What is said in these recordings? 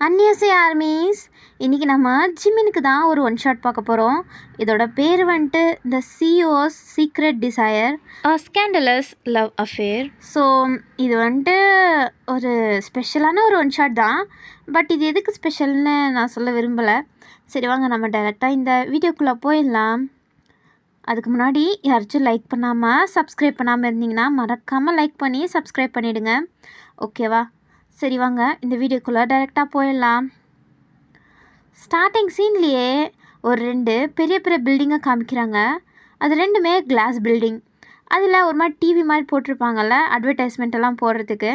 அன்னியசை armies. இன்றைக்கி நம்ம ஜிமினுக்கு தான் ஒரு ஒன் ஷாட் பார்க்க போகிறோம். இதோட பேர் வந்துட்டு the CEO's secret desire scandalous love affair. So இது வந்துட்டு ஒரு ஸ்பெஷலான ஒரு ஒன் ஷாட் தான். பட் இது எதுக்கு ஸ்பெஷல்னு நான் சொல்ல விரும்பலை. சரி வாங்க நம்ம டைரெக்டாக இந்த வீடியோக்குள்ளே போயிடலாம். அதுக்கு முன்னாடி யாராச்சும் லைக் பண்ணாமல் சப்ஸ்கிரைப் பண்ணாமல் இருந்தீங்கன்னா மறக்காமல் லைக் பண்ணி சப்ஸ்கிரைப் பண்ணிவிடுங்க. ஓகேவா? சரி வாங்க இந்த வீடியோக்குள்ளே டைரெக்டாக போயிடலாம். ஸ்டார்டிங் சீன்லேயே ஒரு 2 பெரிய பெரிய பில்டிங்கை காமிக்கிறாங்க. அது 2மே கிளாஸ் பில்டிங். அதில் ஒரு மாதிரி டிவி மாதிரி போட்டிருப்பாங்கல்ல அட்வர்டைஸ்மெண்ட் எல்லாம் போடுறதுக்கு.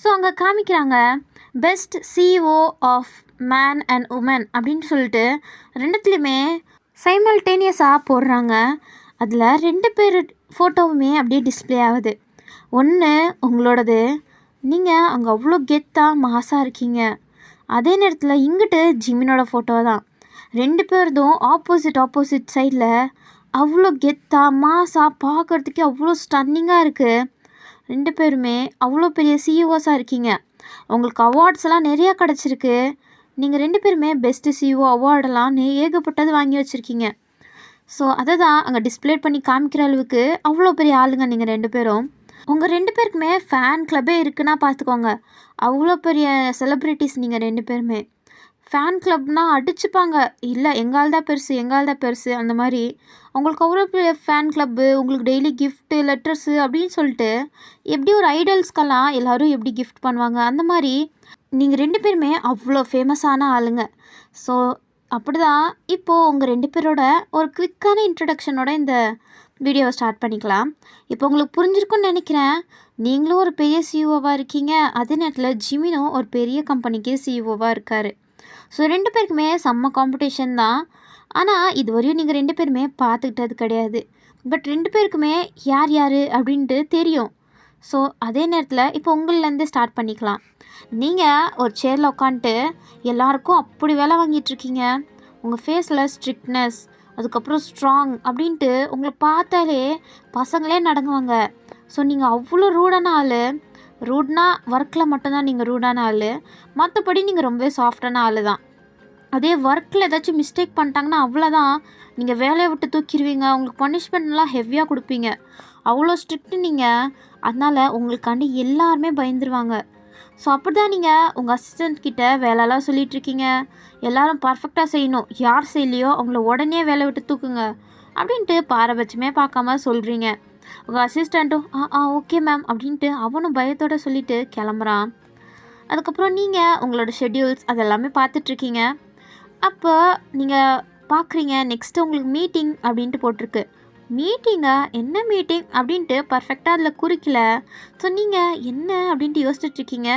ஸோ அங்கே காமிக்கிறாங்க best CEO of man and woman அப்படின்னு சொல்லிட்டு 2த்துலேயுமே சைமல்டேனியஸாக போடுறாங்க. அதில் 2 பேர் ஃபோட்டோவுமே அப்படியே டிஸ்பிளே ஆகுது. ஒன்று உங்களோடது, நீங்கள் அங்கே அவ்வளோ கெத்தாக மாசாக இருக்கீங்க. அதே நேரத்தில் இங்கிட்டு ஜிமினோட ஃபோட்டோ தான். 2 பேர்தும் ஆப்போசிட் சைடில் அவ்வளோ கெத்தாக மாசாக பார்க்குறதுக்கே அவ்வளோ ஸ்டன்னிங்காக இருக்குது. 2 பேருமே அவ்வளோ பெரிய சிஇஓஸாக இருக்கீங்க. உங்களுக்கு அவார்ட்ஸ் எல்லாம் நிறையா கிடச்சிருக்கு. நீங்கள் 2 பேருமே பெஸ்ட்டு சிஇஓ அவார்டெல்லாம் ஏகப்பட்டது வாங்கி வச்சுருக்கீங்க. ஸோ அதை தான் அங்கே டிஸ்பிளே பண்ணி காமிக்கிற அளவுக்கு அவ்வளோ பெரிய ஆளுங்க நீங்கள் 2 பேரும். உங்கள் 2 பேருக்குமே ஃபேன் கிளப்பே இருக்குன்னா பார்த்துக்கோங்க. அவ்வளோ பெரிய செலிப்ரிட்டிஸ் நீங்கள் 2 பேருமே. ஃபேன் கிளப்னால் அடிச்சுப்பாங்க, இல்லை எங்கால் தான் பெருசு அந்த மாதிரி. உங்களுக்கு அவ்வளோ பெரிய ஃபேன் கிளப்பு, உங்களுக்கு டெய்லி கிஃப்ட்டு லெட்டர்ஸு அப்படின்னு சொல்லிட்டு எப்படி ஒரு ஐடல்ஸ்க்கெல்லாம் எல்லோரும் எப்படி கிஃப்ட் பண்ணுவாங்க அந்த மாதிரி நீங்கள் 2 பேருமே அவ்வளோ ஃபேமஸான ஆளுங்க. ஸோ அப்படி தான் இப்போது உங்கள் 2 பேரோட ஒரு குவிக்கான இன்ட்ரடக்ஷனோட இந்த வீடியோவை ஸ்டார்ட் பண்ணிக்கலாம். இப்போ உங்களுக்கு புரிஞ்சிருக்குன்னு நினைக்கிறேன். நீங்களும் ஒரு பெரிய சிஇஓவாக இருக்கீங்க, அதே நேரத்தில் ஜிமினும் ஒரு பெரிய கம்பெனிக்கு சிஇஓவாக இருக்கார். ஸோ 2 பேருக்குமே செம்ம காம்படிஷன் தான். ஆனால் இதுவரையும் நீங்கள் 2 பேருமே பார்த்துக்கிட்டது கிடையாது. பட் 2 பேருக்குமே யார் அப்படின்ட்டு தெரியும். ஸோ அதே நேரத்தில் இப்போ உங்கள்லேருந்து ஸ்டார்ட் பண்ணிக்கலாம். நீங்கள் ஒரு சேரில் உட்காந்துட்டு எல்லாருக்கும் அப்படி வேலை வாங்கிட்டுருக்கீங்க. உங்கள் ஃபேஸில் ஸ்ட்ரிக்ட்னஸ், அதுக்கப்புறம் ஸ்ட்ராங் அப்படின்ட்டு உங்களை பார்த்தாலே பசங்களே நடங்குவாங்க. ஸோ நீங்கள் அவ்வளோ ரூடான ஆள். ரூட்னா ஒர்க்கில் மட்டும்தான் நீங்கள் ரூடான ஆள், மற்றபடி நீங்கள் ரொம்பவே சாஃப்டான ஆள் தான். அதே ஒர்க்கில் ஏதாச்சும் மிஸ்டேக் பண்ணிட்டாங்கன்னா அவ்வளோதான், நீங்கள் வேலையை விட்டு தூக்கிடுவீங்க. உங்களுக்கு பனிஷ்மெண்ட்லாம் ஹெவியாக கொடுப்பீங்க. அவ்வளோ ஸ்ட்ரிக்ட்டு நீங்கள். அதனால் உங்களுக்காண்டி எல்லாருமே பயந்துருவாங்க. ஸோ அப்படி தான் நீங்கள் உங்கள் அசிஸ்டண்ட் கிட்ட வேலைலாம் சொல்லிகிட்ருக்கீங்க. எல்லோரும் பர்ஃபெக்டாக செய்யணும், யார் செய்யலையோ அவங்கள உடனே வேலை விட்டு தூக்குங்க அப்படின்ட்டு பாரபட்சமே பார்க்காம சொல்கிறீங்க. உங்கள் அசிஸ்டண்ட்டும் ஓகே மேம் அப்படின்ட்டு அவனும் பயத்தோடு சொல்லிவிட்டு கிளம்புறான். அதுக்கப்புறம் நீங்கள் உங்களோட ஷெட்யூல்ஸ் அதெல்லாமே பார்த்துட்ருக்கீங்க. அப்போ நீங்கள் பார்க்குறீங்க நெக்ஸ்ட்டு உங்களுக்கு மீட்டிங் அப்படின்ட்டு போட்டிருக்கு. மீட்டிங்கா? என்ன மீட்டிங் அப்படின்ட்டு பர்ஃபெக்டாக அதில் குறிக்கல. ஸோ நீங்கள் என்ன அப்படின்ட்டு யோசிச்சுட்ருக்கீங்க.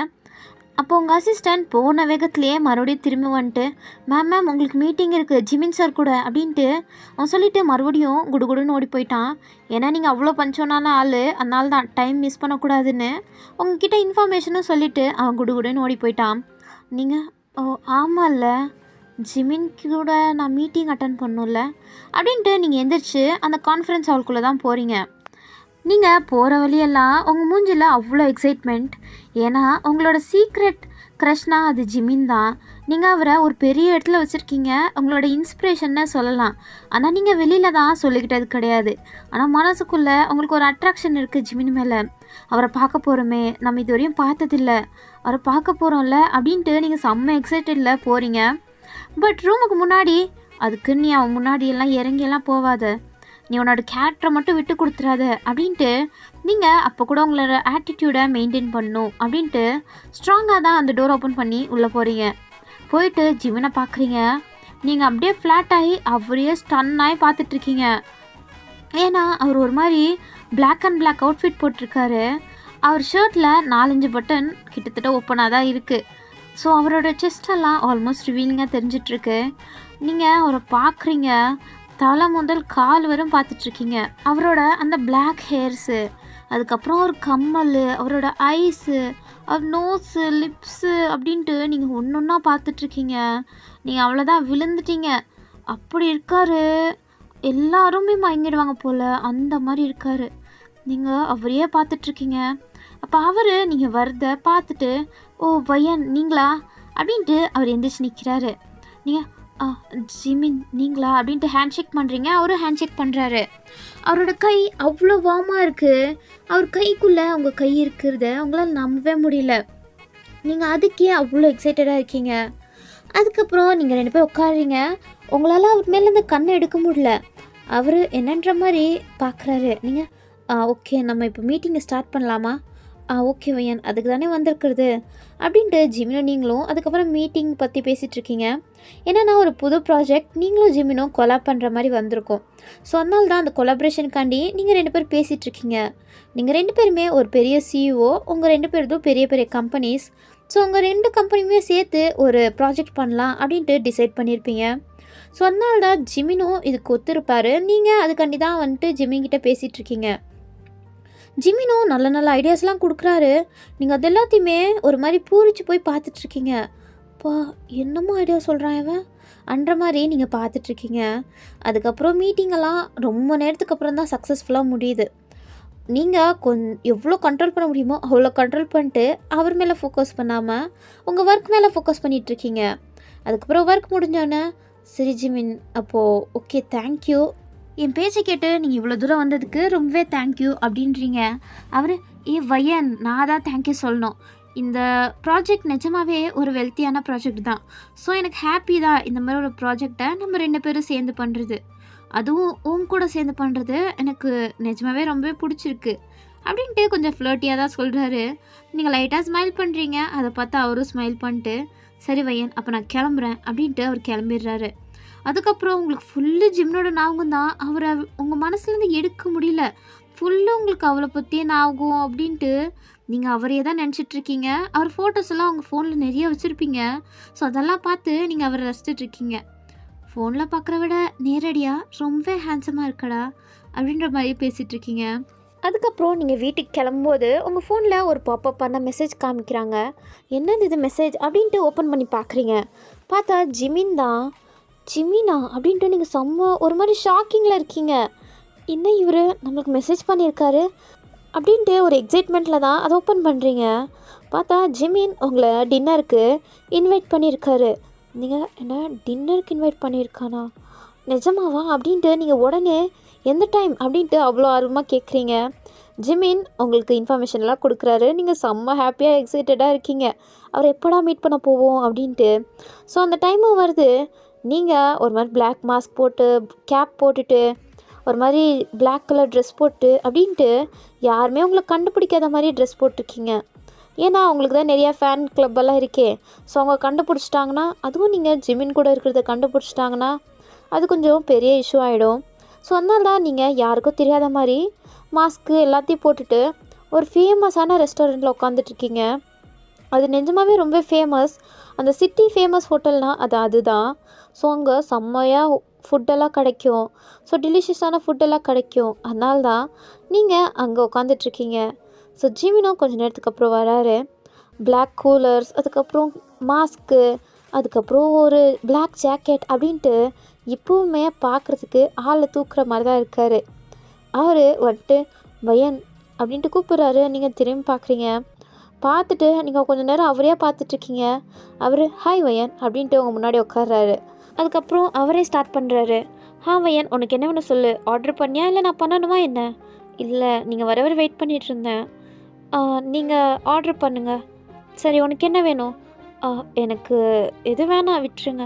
அப்போ உங்கள் அசிஸ்டண்ட் போன வேகத்துலேயே மறுபடியும் திரும்பி வந்துட்டு மேம் உங்களுக்கு மீட்டிங் இருக்குது ஜிமின் சார் கூட அப்படின்ட்டு அவன் சொல்லிவிட்டு மறுபடியும் குடுகுடுன்னு ஓடி போயிட்டான். ஏன்னா நீங்கள் அவ்வளோ பஞ்சோனான ஆள், அதனால தான் டைம் மிஸ் பண்ணக்கூடாதுன்னு உங்ககிட்ட இன்ஃபர்மேஷனும் சொல்லிவிட்டு அவன் குடுகுடுன்னு ஓடி போயிட்டான். நீங்கள் ஆமாம்ல, ஜிமின் கூட நான் மீட்டிங் அட்டன் பண்ணணும்ல அப்படின்ட்டு நீங்கள் எந்திரிச்சு அந்த கான்ஃபரன்ஸ் ஹால்குள்ளே தான் போகிறீங்க. நீங்கள் போகிற வழியெல்லாம் உங்கள் மூஞ்சில் அவ்வளோ எக்ஸைட்மெண்ட். ஏன்னா உங்களோட சீக்ரெட் க்ரஷ்னா அது ஜிமின் தான். நீங்கள் அவரை ஒரு பெரிய இடத்துல வச்சுருக்கீங்க, உங்களோட இன்ஸ்பிரேஷன்னு சொல்லலாம். ஆனால் நீங்கள் வெளியில் தான் சொல்லிக்கிட்டது கிடையாது. ஆனால் மனசுக்குள்ளே உங்களுக்கு ஒரு அட்ராக்ஷன் இருக்குது ஜிமின் மேலே. அவரை பார்க்க போகிறோமே, நம்ம இது வரையும் பார்த்ததில்ல, அவரை பார்க்க போகிறோம்ல அப்படின்ட்டு நீங்கள் செம்ம எக்ஸைட்டடில் போகிறீங்க. பட் ரூமுக்கு முன்னாடி அதுக்கு நீ அவன் முன்னாடியெல்லாம் இறங்கியெல்லாம் போவாத, நீ உன்னோட கேரக்டரை மட்டும் விட்டு கொடுத்துறாத அப்படின்ட்டு நீங்கள் அப்போ கூட உங்களோட ஆட்டிடியூடை மெயின்டைன் பண்ணணும் அப்படின்ட்டு ஸ்ட்ராங்காக தான் அந்த டோர் ஓப்பன் பண்ணி உள்ளே போகிறீங்க. போயிட்டு ஜிமினை பார்க்குறீங்க. நீங்கள் அப்படியே ஃப்ளாட் ஆகி அவரையே ஸ்டன்னாகி பார்த்துட்ருக்கீங்க. ஏன்னா அவர் ஒரு மாதிரி பிளாக் அண்ட் பிளாக் அவுட்ஃபிட் போட்டிருக்காரு. அவர் ஷர்ட்டில் 4-5 பட்டன் கிட்டத்தட்ட ஓப்பனாக தான் இருக்குது. ஸோ அவரோட செஸ்டெல்லாம் ஆல்மோஸ்ட் ரிவீலிங்காக தெரிஞ்சிட்ருக்கு. நீங்கள் அவரை பார்க்குறீங்க, தலை முதல் கால் வரும் பார்த்துட்ருக்கீங்க. அவரோட அந்த பிளாக் ஹேர்ஸு, அதுக்கப்புறம் ஒரு கம்மல், அவரோட ஐஸு, அவர் நோஸு, லிப்ஸு அப்படின்ட்டு நீங்கள் ஒன்று ஒன்றா பார்த்துட்ருக்கீங்க. நீங்கள் அவ்வளோதான் விழுந்துட்டீங்க. அப்படி இருக்கார், எல்லாருமே மயங்கிடுவாங்க போல் அந்த மாதிரி இருக்கார். நீங்கள் அவரையே பார்த்துட்ருக்கீங்க. அப்போ அவர் நீங்கள் வரத பார்த்துட்டு, ஓ பையன் நீங்களா, அப்படின்ட்டு அவர் எந்திரிச்சு நிற்கிறாரு. நீங்கள் ஜிமின் நீங்களா அப்படின்ட்டு ஹேண்ட் ஷேக் பண்ணுறீங்க. அவரும் ஹேண்ட் ஷேக் பண்ணுறாரு. அவரோட கை அவ்வளோ வார்மாக இருக்குது. அவர் கைக்குள்ளே உங்கள் கை இருக்கிறத உங்களால் நம்பவே முடியல. நீங்கள் அதுக்கே அவ்வளோ எக்ஸைட்டடாக இருக்கீங்க. அதுக்கப்புறம் நீங்கள் 2 பேர் உட்காடுறீங்க. உங்களால் அவர் மேலேருந்து கண்ணை எடுக்க முடியல. அவர் என்னன்ற மாதிரி பார்க்குறாரு. நீங்கள் ஓகே நம்ம இப்போ மீட்டிங்கை ஸ்டார்ட் பண்ணலாமா? ஓகே வையன், அதுக்கு தானே வந்திருக்கிறது அப்படின்ட்டு ஜிமினும் நீங்களும் அதுக்கப்புறம் மீட்டிங் பற்றி பேசிகிட்ருக்கீங்க. ஏன்னா ஒரு புது ப்ராஜெக்ட் நீங்களும் ஜிமினும் கொலாப் பண்ணுற மாதிரி வந்திருக்கோம். ஸோ அதனால தான் அந்த கொலாபரேஷனுக்காண்டி நீங்கள் 2 பேர் பேசிகிட்ருக்கீங்க. நீங்கள் 2 பேருமே ஒரு பெரிய சிஇஓ, உங்கள் 2 பேருதும் பெரிய பெரிய கம்பெனிஸ். ஸோ உங்கள் 2 கம்பெனியுமே சேர்த்து ஒரு ப்ராஜெக்ட் பண்ணலாம் அப்படின்ட்டு டிசைட் பண்ணியிருப்பீங்க. ஸோ அதனால தான் ஜிமினும் இதுக்கு ஒத்துருப்பார். நீங்கள் அதுக்காண்டி தான் வந்துட்டு ஜிமின்கிட்ட பேசிகிட்ருக்கீங்க. ஜிமினும் நல்ல நல்ல ஐடியாஸ்லாம் கொடுக்குறாரு. நீங்கள் அது எல்லாத்தையுமே ஒரு மாதிரி பூரிச்சு போய் பார்த்துட்ருக்கீங்க. அப்பா என்னமோ ஐடியா சொல்கிறான் இவன் அன்ற மாதிரி நீங்கள் பார்த்துட்ருக்கீங்க. அதுக்கப்புறம் மீட்டிங்கெல்லாம் ரொம்ப நேரத்துக்கு அப்புறம் தான் சக்ஸஸ்ஃபுல்லாக முடியுது. நீங்கள் எவ்வளோ கண்ட்ரோல் பண்ண முடியுமோ அவ்வளோ கண்ட்ரோல் பண்ணிட்டு அவர் மேலே ஃபோக்கஸ் பண்ணாமல் உங்கள் ஒர்க் மேலே ஃபோக்கஸ் பண்ணிகிட்ருக்கீங்க. அதுக்கப்புறம் ஒர்க் முடிஞ்சோன்னே சரி ஜிமின், அப்போது ஓகே தேங்க்யூ, என் பேச்சை கேட்டு நீங்கள் இவ்வளோ தூரம் வந்ததுக்கு ரொம்பவே தேங்க்யூ அப்படின்றீங்க. அவர் வையன், நான் தான் தேங்க்யூ சொல்லணும். இந்த ப்ராஜெக்ட் நிஜமாகவே ஒரு வெல்த்தியான ப்ராஜெக்ட் தான். ஸோ எனக்கு ஹாப்பி தான் இந்த மாதிரி ஒரு ப்ராஜெக்டை நம்ம 2 பேரும் சேர்ந்து பண்ணுறது. அதுவும் உன் கூட சேர்ந்து பண்ணுறது எனக்கு நிஜமாகவே ரொம்பவே பிடிச்சிருக்கு அப்படின்ட்டு கொஞ்சம் ஃப்ளர்ட்டியாக தான் சொல்கிறாரு. நீங்கள் லைட்டாக ஸ்மைல் பண்ணுறீங்க. அதை பார்த்து அவரும் ஸ்மைல் பண்ணிட்டு சரி வையன் அப்போ நான் கிளம்புறேன் அப்படின்ட்டு அவர் கிளம்பிடுறாரு. அதுக்கப்புறம் உங்களுக்கு ஃபுல்லு ஜிம்னோட ஞாபகம் தான். அவரை உங்கள் மனசுலேருந்து எடுக்க முடியல. ஃபுல்லு உங்களுக்கு அவளை பற்றியே ஞாபகம் அப்படின்ட்டு நீங்கள் அவரையே தான் நினச்சிட்ருக்கீங்க. அவர் ஃபோட்டோஸ் எல்லாம் உங்கள் ஃபோனில் நிறைய வச்சுருப்பீங்க. ஸோ அதெல்லாம் பார்த்து நீங்கள் அவரை ரசிச்சிட்ருக்கீங்க. ஃபோனில் பார்க்குற விட நேரடியாக ரொம்ப ஹேண்ட்ஸமாக இருக்கடா அப்படின்ற மாதிரி பேசிகிட்ருக்கீங்க. அதுக்கப்புறம் நீங்கள் வீட்டுக்கு கிளம்பும்போது உங்கள் ஃபோனில் ஒரு பாப்பப் பண்ண மெசேஜ் காமிக்கிறாங்க. என்னது இது மெசேஜ் அப்படின்ட்டு ஓப்பன் பண்ணி பார்க்குறீங்க. பார்த்தா ஜிமின் தான். ஜிமினா அப்படின்ட்டு நீங்கள் செம்ம ஒரு மாதிரி ஷாக்கிங்கில் இருக்கீங்க. என்ன இவர் நம்மளுக்கு மெசேஜ் பண்ணியிருக்காரு அப்படின்ட்டு ஒரு எக்ஸைட்மெண்ட்டில் தான் அதை ஓப்பன் பண்ணுறீங்க. பார்த்தா ஜிமின் உங்களை டின்னருக்கு இன்வைட் பண்ணியிருக்காரு. நீங்கள் என்ன டின்னருக்கு இன்வைட் பண்ணியிருக்கானா, நிஜமாவா அப்படின்ட்டு நீங்கள் உடனே எந்த டைம் அப்படின்ட்டு அவ்வளோ ஆர்வமாக கேட்குறீங்க. ஜிமின் உங்களுக்கு இன்ஃபர்மேஷன்லாம் கொடுக்குறாரு. நீங்கள் செம்ம ஹாப்பியாக எக்ஸைட்டடாக இருக்கீங்க. அவர் எப்படா மீட் பண்ண போவோம் அப்படின்ட்டு. ஸோ அந்த டைமும் வருது. நீங்கள் ஒரு மாதிரி பிளாக் மாஸ்க் போட்டு கேப் போட்டுட்டு ஒரு மாதிரி பிளாக் கலர் ட்ரெஸ் போட்டு அப்படின்ட்டு யாருமே உங்களை கண்டுபிடிக்காத மாதிரி ட்ரெஸ் போட்டிருக்கீங்க. ஏன்னா அவங்களுக்கு தான் நிறையா ஃபேன் கிளப்பெல்லாம் இருக்கே. ஸோ அவங்க கண்டுபிடிச்சிட்டாங்கன்னா, அதுவும் நீங்கள் ஜிமின் கூட இருக்கிறத கண்டுபிடிச்சிட்டாங்கன்னா அது கொஞ்சம் பெரிய இஷ்யூ ஆகிடும். ஸோ அதனால தான் நீங்கள் யாருக்கும் தெரியாத மாதிரி மாஸ்க்கு எல்லாத்தையும் போட்டுட்டு ஒரு ஃபேமஸான ரெஸ்டாரண்ட்டில் உட்காந்துட்ருக்கீங்க. அது நிஜமாகவே ரொம்ப ஃபேமஸ். அந்த சிட்டி ஃபேமஸ் ஹோட்டல்னால் அதுதான். ஸோ அங்கே செம்மையாக ஃபுட்டெல்லாம் கிடைக்கும். ஸோ டெலிஷியஸான ஃபுட்டெல்லாம் கிடைக்கும். அதனால தான் நீங்கள் அங்கே உட்காந்துட்ருக்கீங்க. ஸோ ஜிமினும் கொஞ்சம் நேரத்துக்கு அப்புறம் வராரு. பிளாக் கூலர்ஸ், அதுக்கப்புறம் மாஸ்க்கு, அதுக்கப்புறம் ஒரு பிளாக் ஜாக்கெட் அப்படின்ட்டு இப்போவுமே பார்க்குறதுக்கு ஆளை தூக்குற மாதிரி தான் இருக்கார். அவர் வந்துட்டு வையன் அப்படின்ட்டு கூப்பிட்றாரு. நீங்கள் திரும்பி பார்க்குறீங்க. பார்த்துட்டு நீங்கள் கொஞ்சம் நேரம் அவரையே பார்த்துட்ருக்கீங்க. அவர் ஹாய் வையன் அப்படின்ட்டு உங்கள் முன்னாடி உட்கார்றாரு. அதுக்கப்புறம் அவரே ஸ்டார்ட் பண்ணுறாரு. வையன் உனக்கு என்ன வேணும் சொல்லு, ஆர்டர் பண்ணியா இல்லை நான் பண்ணணுமா என்ன? இல்லை நீங்கள் வர வெயிட் பண்ணிகிட்டு இருந்தேன். நீங்கள் ஆர்டர் பண்ணுங்கள். சரி உனக்கு என்ன வேணும்? எனக்கு எது வேணாம் விட்டுருங்க.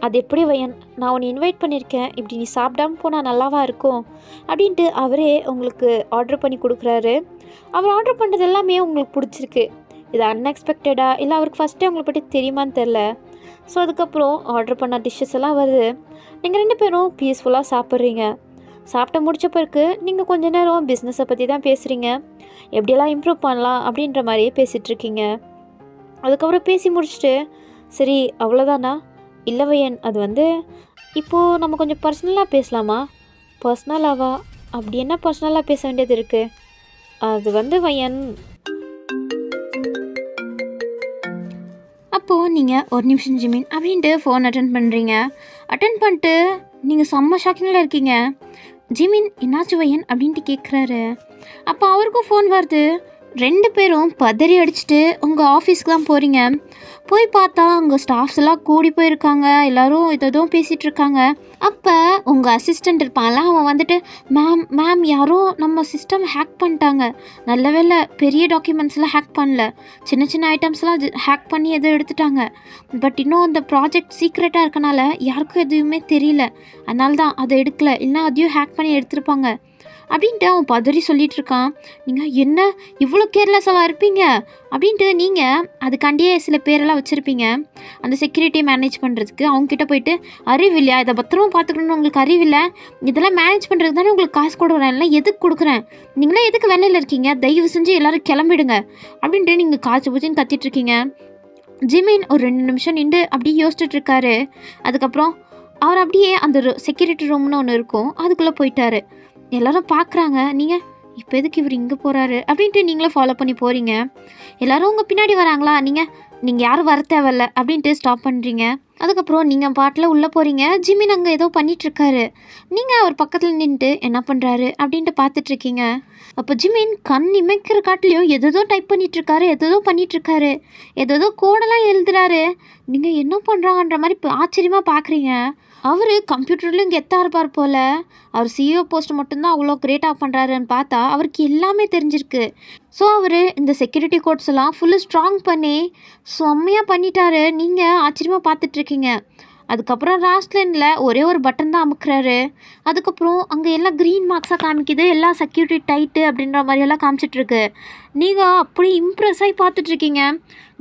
அது எப்படி வையன், நான் உன்னை இன்வைட் பண்ணியிருக்கேன், இப்படி நீ சாப்பிடாமல் போனால் நல்லாவா இருக்கும் அப்படின்ட்டு அவரே உங்களுக்கு ஆர்டர் பண்ணி கொடுக்குறாரு. அவர் ஆர்டர் பண்ணுறது எல்லாமே உங்களுக்கு பிடிச்சிருக்கு. இது அன்எக்ஸ்பெக்டடாக இல்லை அவருக்கு ஃபஸ்ட்டே உங்களை பற்றி தெரியுமான்னு தெரில. ஸோ அதுக்கப்புறம் ஆர்டர் பண்ண டிஷ்ஷஸ் எல்லாம் வருது. நீங்கள் 2 பேரும் பீஸ்ஃபுல்லாக சாப்பிட்றீங்க. சாப்பிட்டு முடித்த பிறகு நீங்கள் கொஞ்ச நேரம் பிஸ்னஸை பற்றி தான் பேசுகிறீங்க. எப்படியெல்லாம் இம்ப்ரூவ் பண்ணலாம் அப்படின்ற மாதிரியே பேசிகிட்ருக்கீங்க. அதுக்கப்புறம் பேசி முடிச்சுட்டு சரி அவ்வளோதானா? இல்லை வையன், அது இப்போது நம்ம கொஞ்சம் பர்சனலாக பேசலாமா? பர்சனலாவா? அப்படி என்ன பர்சனலாக பேச வேண்டியது இருக்குது? அது வையன், அப்போது நீங்கள் ஒரு நிமிஷம் ஜிமின் அப்படின்ட்டு ஃபோன் அட்டன் பண்ணுறீங்க. அட்டன் பண்ணிட்டு நீங்கள் செம்ம ஷாக்கிங்கில் இருக்கீங்க. ஜிமின் என்னாச்சு வையன் அப்படின்ட்டு கேட்குறாரு. அப்போ அவருக்கும் ஃபோன் வருது. 2 பேரும் பதறி அடிச்சுட்டு உங்கள் ஆஃபீஸ்க்கு தான் போகிறீங்க. போய் பார்த்தா அங்கே ஸ்டாஃப்ஸ் எல்லாம் கூடி போயிருக்காங்க. எல்லோரும் எதுவும் பேசிகிட்டு இருக்காங்க. அப்போ உங்கள் அசிஸ்டண்ட் இருப்பான்ல, அவன் வந்துட்டு மேம் யாரோ நம்ம சிஸ்டம் ஹேக் பண்ணிட்டாங்க. நல்ல வேளை பெரிய டாக்குமெண்ட்ஸ்லாம் ஹேக் பண்ணல, சின்ன சின்ன ஐட்டம்ஸ்லாம் ஹேக் பண்ணி எதுவும் எடுத்துட்டாங்க. பட் இன்னும் அந்த ப்ராஜெக்ட் சீக்ரெட்டாக இருக்கனால யாருக்கும் எதுவுமே தெரியல, அதனால தான் அதை எடுக்கல, இல்லைனா அதையும் ஹேக் பண்ணி எடுத்துருப்பாங்க அப்படின்ட்டு அவன் பதறி சொல்லிகிட்டு இருக்கான். நீங்கள் என்ன இவ்வளோ கேர்லெஸ்ஸாக இருப்பீங்க அப்படின்ட்டு நீங்கள் அதுக்காண்டியே சில பேரெல்லாம் வச்சுருப்பீங்க அந்த செக்யூரிட்டி மேனேஜ் பண்ணுறதுக்கு. அவங்கக்கிட்ட போயிட்டு அறிவில்லையா, இதை பத்திரமா பார்த்துக்கணுன்னு உங்களுக்கு அறிவில்லை, இதெல்லாம் மேனேஜ் பண்ணுறதுக்கு தானே உங்களுக்கு காசு கொடுக்குறேன், இல்லை எதுக்கு கொடுக்குறேன், நீங்களே எதுக்கு வேலையில் இருக்கீங்க, தயவு செஞ்சு எல்லோரும் கிளம்பிடுங்க அப்படின்ட்டு நீங்கள் காய்ச்சி பூச்சின்னு கத்திட்ருக்கீங்க. ஜிமின் ஒரு 2 நிமிஷம் நின்று அப்படியே யோசிச்சுட்டு இருக்காரு. அதுக்கப்புறம் அவர் அப்படியே அந்த செக்யூரிட்டி ரூம்னு ஒன்று இருக்கும், அதுக்குள்ளே போயிட்டாரு. எல்லோரும் பார்க்குறாங்க, நீங்கள் இப்போ எதுக்கு இவர் இங்கே போகிறாரு அப்படின்ட்டு நீங்களே ஃபாலோ பண்ணி போகிறீங்க. எல்லோரும் உங்கள் பின்னாடி வராங்களா, நீங்கள் யாரும் வர தேவையில்ல அப்படின்ட்டு ஸ்டாப் பண்ணுறீங்க. அதுக்கப்புறம் நீங்கள் பாட்டில் உள்ளே போகிறீங்க. ஜிமின் அங்கே ஏதோ பண்ணிகிட்ருக்காரு. நீங்கள் அவர் பக்கத்தில் நின்றுட்டு என்ன பண்ணுறாரு அப்படின்ட்டு பார்த்துட்ருக்கீங்க. அப்போ ஜிமின் கண் இமைக்கிற காட்டிலையும் எதோ டைப் பண்ணிகிட்ருக்காரு, எதோ பண்ணிகிட்ருக்காரு, எதோ கோடெல்லாம் எழுதுறாரு. நீங்கள் என்ன பண்ணுறாங்கன்ற மாதிரி இப்போ ஆச்சரியமாக பார்க்குறீங்க. அவர் கம்ப்யூட்டர்லேயும் கெத்தாக இருப்பார் போல். அவர் சிஇஓ போஸ்ட் மட்டும்தான் அவ்வளோ கிரேட்டாக பண்ணுறாருன்னு பார்த்தா அவருக்கு எல்லாமே தெரிஞ்சிருக்கு. ஸோ அவர் இந்த செக்யூரிட்டி கோட்ஸ் எல்லாம் ஃபுல்லு ஸ்ட்ராங் பண்ணி செம்மையாக பண்ணிட்டாரு. நீங்கள் ஆச்சரியமாக பார்த்துட்ருக்கீங்க. அதுக்கப்புறம் ராஸ்ட்லைனில் ஒரே ஒரு பட்டன் தான் அமுக்குறாரு. அதுக்கப்புறம் அங்கே எல்லாம் க்ரீன் மார்க்ஸாக காமிக்குது, எல்லாம் செக்யூரிட்டி டைட்டு அப்படின்ற மாதிரியெல்லாம் காமிச்சிட்ருக்கு. நீங்கள் அப்படி இம்ப்ரெஸ் ஆகி பார்த்துட்ருக்கீங்க.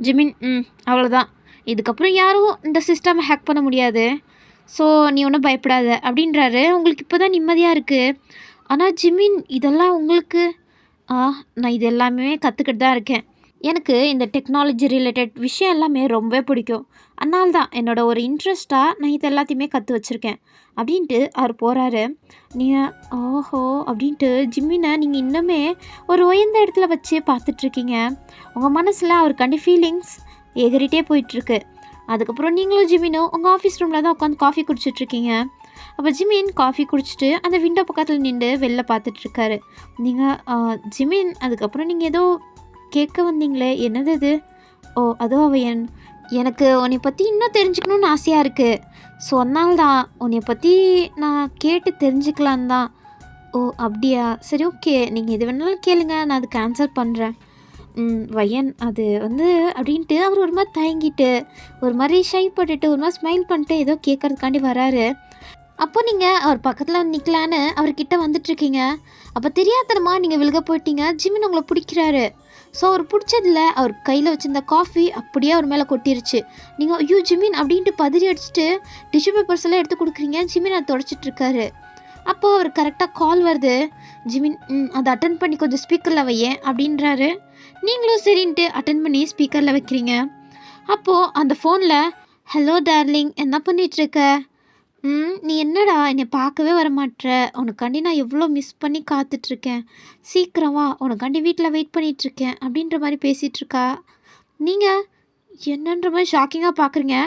ஜிமின் அவ்வளோதான், இதுக்கப்புறம் யாரும் இந்த சிஸ்டம் ஹேக் பண்ண முடியாது, ஸோ நீ ஒன்றும் பயப்படாத அப்படின்றாரு. உங்களுக்கு இப்போ தான் நிம்மதியாக இருக்குது. ஆனால் ஜிமின் இதெல்லாம் உங்களுக்கு நான் இது எல்லாமே கற்றுக்கிட்டு தான் இருக்கேன். எனக்கு இந்த டெக்னாலஜி ரிலேட்டட் விஷயம் எல்லாமே ரொம்ப பிடிக்கும். அதனால தான் என்னோடய ஒரு இன்ட்ரெஸ்ட்டாக நான் இது எல்லாத்தையுமே கற்று வச்சுருக்கேன் அப்படின்ட்டு அவர் போகிறாரு. நீங்கள் ஓஹோ அப்படின்ட்டு ஜிம்மினை நீங்கள் இன்னுமே ஒரு உயர்ந்த இடத்துல வச்சு பார்த்துட்ருக்கீங்க. உங்கள் மனசில் அவருக்காண்டி ஃபீலிங்ஸ் எகிரிட்டே போயிட்டுருக்கு. அதுக்கப்புறம் நீங்களும் ஜிமினும் உங்கள் ஆஃபீஸ் ரூமில் தான் உட்காந்து காஃபி குடிச்சிட்ருக்கீங்க. அப்போ ஜிமின் காஃபி குடிச்சிட்டு அந்த விண்டோ பக்கத்தில் நின்று வெளில பார்த்துட்ருக்காரு. நீங்கள் ஜிமின் அதுக்கப்புறம் நீங்கள் ஏதோ கேட்க வந்தீங்களே, என்னது அது? ஓ அதோ அவன் எனக்கு உன்னை பற்றி இன்னும் தெரிஞ்சுக்கணுன்னு ஆசையாக இருக்குது. ஸோ அதனால தான் உன்னை பற்றி நான் கேட்டு தெரிஞ்சுக்கலான் தான். ஓ அப்படியா, சரி ஓகே, நீங்கள் எது வேணாலும் கேளுங்க, நான் அதுக்கு ஆன்சர் பண்ணுறேன். வையன் அது வந்து அப்படின்ட்டு அவர் ஒரு மாதிரி தயங்கிட்டு ஒரு மாதிரி ஷை போட்டுட்டு ஒரு மாதிரி ஸ்மைல் பண்ணிட்டு ஏதோ கேட்கறதுக்காண்டி வராரு. அப்போ நீங்கள் அவர் பக்கத்தில் நிற்கலான்னு அவர்கிட்ட வந்துட்டுருக்கீங்க. அப்போ தெரியாதனமா நீங்கள் விலக போயிட்டீங்க. ஜிமின் உங்களை பிடிக்கிறாரு. ஸோ அவர் பிடிச்சதில் அவர் கையில் வச்சுருந்த காஃபி அப்படியே அவர் மேலே கொட்டிருச்சு. நீங்கள் ஐயோ ஜிமின் அப்படின்ட்டு பதறி அடிச்சுட்டு டிஷ்யூ பேப்பர்ஸ் எல்லாம் எடுத்து கொடுக்குறீங்க. ஜிமின் அதை தொடச்சிட்ருக்காரு. அப்போது அவர் கரெக்டாக கால் வருது. ஜிமின் அதை அட்டன் பண்ணி கொஞ்சம் ஸ்பீக்கரில் வையேன் அப்படின்றாரு. நீங்களும் சரின்ட்டு அட்டன் பண்ணி ஸ்பீக்கரில் வைக்கிறீங்க. அப்போது அந்த ஃபோனில் ஹலோ டார்லிங், என்ன பண்ணிகிட்ருக்க? நீ என்னடா என்னை பார்க்கவே வரமாட்ற, உனக்காண்டி நான் எவ்வளோ மிஸ் பண்ணி காத்துட்ருக்கேன், சீக்கிரமா உனக்காண்டி வீட்டில் வெயிட் பண்ணிகிட்ருக்கேன் அப்படின்ற மாதிரி பேசிகிட்ருக்கா. நீங்கள் என்னன்ற மாதிரி ஷாக்கிங்காக பார்க்குறீங்க.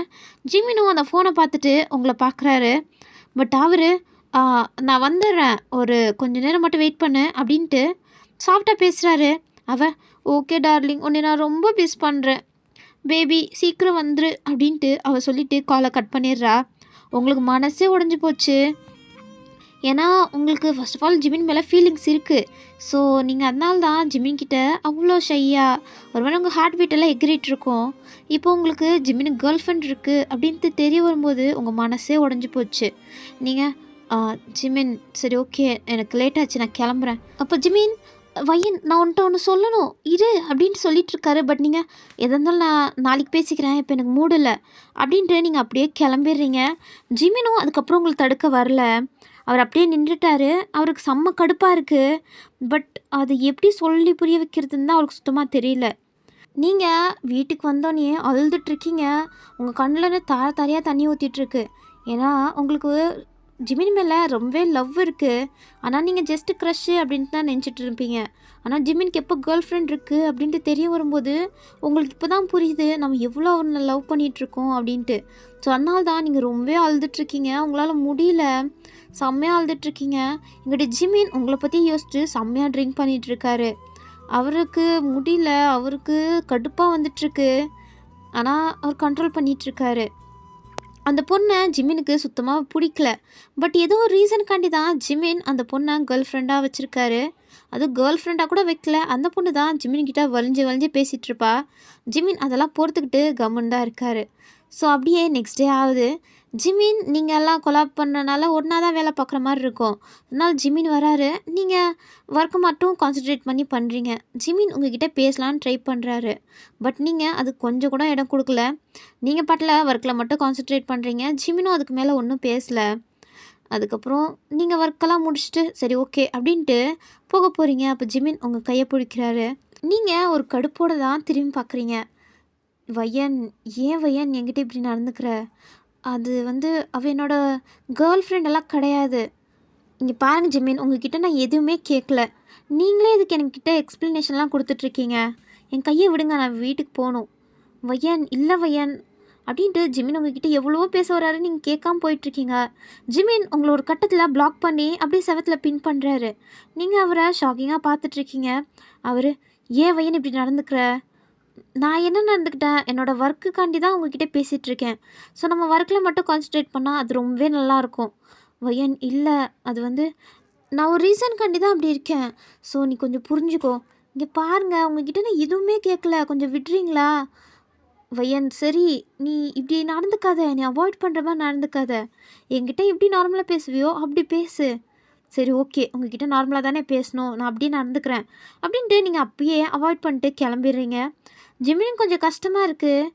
ஜிமினும் அந்த ஃபோனை பார்த்துட்டு உங்களை பார்க்குறாரு. பட் அவர் நான் வந்துடுறேன், ஒரு கொஞ்ச நேரம் மட்டும் வெயிட் பண்ணு அப்படின்ட்டு சாஃப்டாக பேசுகிறாரு. அவன் ஓகே டார்லிங், உன்னை நான் ரொம்ப மிஸ் பண்ணுறேன் பேபி, சீக்கிரம் வந்துரு அப்படின்ட்டு அவள் சொல்லிவிட்டு காலை கட் பண்ணிடுறா. உங்களுக்கு மனசே உடஞ்சி போச்சு. ஏன்னா உங்களுக்கு ஃபர்ஸ்ட் ஆஃப் ஆல் ஜிமின் மேலே ஃபீலிங்ஸ் இருக்குது. ஸோ நீங்கள் அதனால தான் ஜிமின்கிட்ட அவ்வளோ ஷையாக ஒரு மாதிரி உங்கள் ஹார்ட் பீட்டெல்லாம் எகிரிட்ருக்கோம். இப்போ உங்களுக்கு ஜிமினுக்கு கேர்ள் ஃப்ரெண்ட் இருக்குது அப்படின்ட்டு தெரிய வரும்போது உங்கள் மனசே உடஞ்சி போச்சு. நீங்கள் ஜிமின் சரி ஓகே, எனக்கு லேட் ஆச்சு, நான் கிளம்புறேன். அப்போ ஜிமின் வையன் நான் உன்ட்ட ஒன்று சொல்லணும் இரு அப்படின்ட்டு சொல்லிகிட்ருக்காரு. பட் நீங்கள் எதாக இருந்தாலும் நான் நாளைக்கு பேசிக்கிறேன், இப்போ எனக்கு மூடு இல்லை அப்படின்ட்டு நீங்கள் அப்படியே கிளம்பிடுறீங்க. ஜிமினும் அதுக்கப்புறம் உங்களுக்கு தடுக்க வரல. அவர் அப்படியே நின்றுட்டார். அவருக்கு செம்ம கடுப்பாக இருக்குது. பட் அது எப்படி சொல்லி புரிய வைக்கிறதுன்னு தான் அவருக்கு சுத்தமாக தெரியல. நீங்கள் வீட்டுக்கு வந்தோடனே அழுதுட்ருக்கீங்க. உங்கள் கண்ணில் தாரையாக தண்ணி ஊற்றிட்டுருக்கு. ஏன்னா உங்களுக்கு ஜிமின் மேலே ரொம்பவே லவ் இருக்குது. ஆனால் நீங்கள் ஜஸ்ட்டு க்ரஷ்ஷு அப்படின்ட்டு தான் நினச்சிட்டு இருப்பீங்க. ஆனால் ஜிமினுக்கு எப்போ கேர்ள் ஃப்ரெண்ட் இருக்குது அப்படின்ட்டு தெரிய வரும்போது உங்களுக்கு இப்போ தான் புரியுது நம்ம எவ்வளோ அவனை லவ் பண்ணிகிட்ருக்கோம் அப்படின்ட்டு. ஸோ அதனால தான் நீங்கள் ரொம்பவே அழுதுட்ருக்கீங்க. உங்களால் முடியல, செம்மையாக அழுதுட்ருக்கீங்க. எங்கிட்ட ஜிமின் உங்களை பற்றி யோசிச்சு செம்மையாக ட்ரிங்க் பண்ணிகிட்ருக்காரு. அவருக்கு முடியல, அவருக்கு கடுப்பாக வந்துட்டுருக்கு. ஆனால் அவர் கண்ட்ரோல் பண்ணிகிட்ருக்காரு. அந்த பொண்ணை ஜிமினுக்கு சுத்தமாக பிடிக்கல. பட் ஏதோ ஒரு ரீசனுக்காண்டி தான் ஜிமின் அந்த பொண்ணை கேர்ள் ஃப்ரெண்டாக வச்சுருக்காரு. அதுவும் கேர்ள் ஃப்ரெண்டாக கூட வைக்கல. அந்த பொண்ணு தான் ஜிமின்கிட்ட வலிஞ்சு வலிஞ்சு பேசிகிட்ருப்பா. ஜிமின் அதெல்லாம் பொறுத்துக்கிட்டு கம்முன்னு தான் இருக்கார். ஸோ அப்படியே நெக்ஸ்ட் டே ஆகுது. ஜிமின் நீங்கள் எல்லாம் கொலாப் பண்ணனால ஒன்றா தான் வேலை பார்க்குற மாதிரி இருக்கும். அதனால் ஜிமின் வராரு. நீங்கள் ஒர்க்கு மட்டும் கான்சன்ட்ரேட் பண்ணி பண்ணுறீங்க. ஜிமின் உங்ககிட்ட பேசலான்னு ட்ரை பண்ணுறாரு. பட் நீங்கள் அதுக்கு கொஞ்சம் கூட இடம் கொடுக்கல. நீங்கள் பாட்டில் ஒர்க்கில் மட்டும் கான்சன்ட்ரேட் பண்ணுறீங்க. ஜிமினும் அதுக்கு மேலே ஒன்றும் பேசலை. அதுக்கப்புறம் நீங்கள் ஒர்க்கெல்லாம் முடிச்சுட்டு சரி ஓகே அப்படின்ட்டு போக போகிறீங்க. அப்போ ஜிமின் உங்கள் கையை பிடிக்கிறாரு. நீங்கள் ஒரு கடுப்போடு தான் திரும்பி பார்க்குறீங்க. வையன், ஏன் வையன் என்கிட்ட இப்படி நடந்துக்கிற? அது அவள் என்னோட கேர்ள் ஃப்ரெண்டெல்லாம் கிடையாது. இங்கே பாருங்கள் ஜிமின், உங்ககிட்ட நான் எதுவுமே கேட்கல. நீங்களே இதுக்கு என்கிட்ட எக்ஸ்ப்ளனேஷன்லாம் கொடுத்துட்ருக்கீங்க. என் கையை விடுங்க, நான் வீட்டுக்கு போகணும். வையன், இல்லை வையன் அப்படின்ட்டு ஜிமின் உங்ககிட்ட எவ்வளவோ பேச வராரு. நீங்கள் கேட்காம போயிட்டுருக்கீங்க. ஜிமின் உங்களை ஒரு கட்டத்தில் பிளாக் பண்ணி அப்படியே செவத்தில் பின் பண்ணுறாரு. நீங்கள் அவரை ஷாக்கிங்காக பார்த்துட்ருக்கீங்க. அவர், ஏன் வையன் இப்படி நடந்துக்கிற? நான் என்ன நடந்துக்கிட்டேன்? என்னோடய ஒர்க்குக்காண்டி தான் உங்ககிட்ட பேசிகிட்ருக்கேன். ஸோ நம்ம ஒர்க்கில் மட்டும் கான்சன்ட்ரேட் பண்ணால் அது ரொம்பவே நல்லாயிருக்கும். வையன், இல்லை அது நான் ஒரு ரீசனுக்காண்டி தான் அப்படி இருக்கேன். ஸோ நீ கொஞ்சம் புரிஞ்சுக்கோ. இங்கே பாருங்கள், உங்ககிட்ட நான் எதுவுமே கேட்கல, கொஞ்சம் விடுறீங்களா? வையன், சரி நீ இப்படி நடந்துக்காத, நீ அவாய்ட் பண்ணுற மாதிரி நடந்துக்காத. என்கிட்ட எப்படி நார்மலாக பேசுவியோ அப்படி பேசு. சரி ஓகே, உங்ககிட்ட நார்மலாக தானே பேசணும், நான் அப்படியே நடந்துக்கிறேன் அப்படின்ட்டு நீங்கள் அப்பயே அவாய்ட் பண்ணிட்டு கிளம்பிடுறீங்க. ஜிமின் கொஞ்சம் கஷ்டமாக இருக்குது.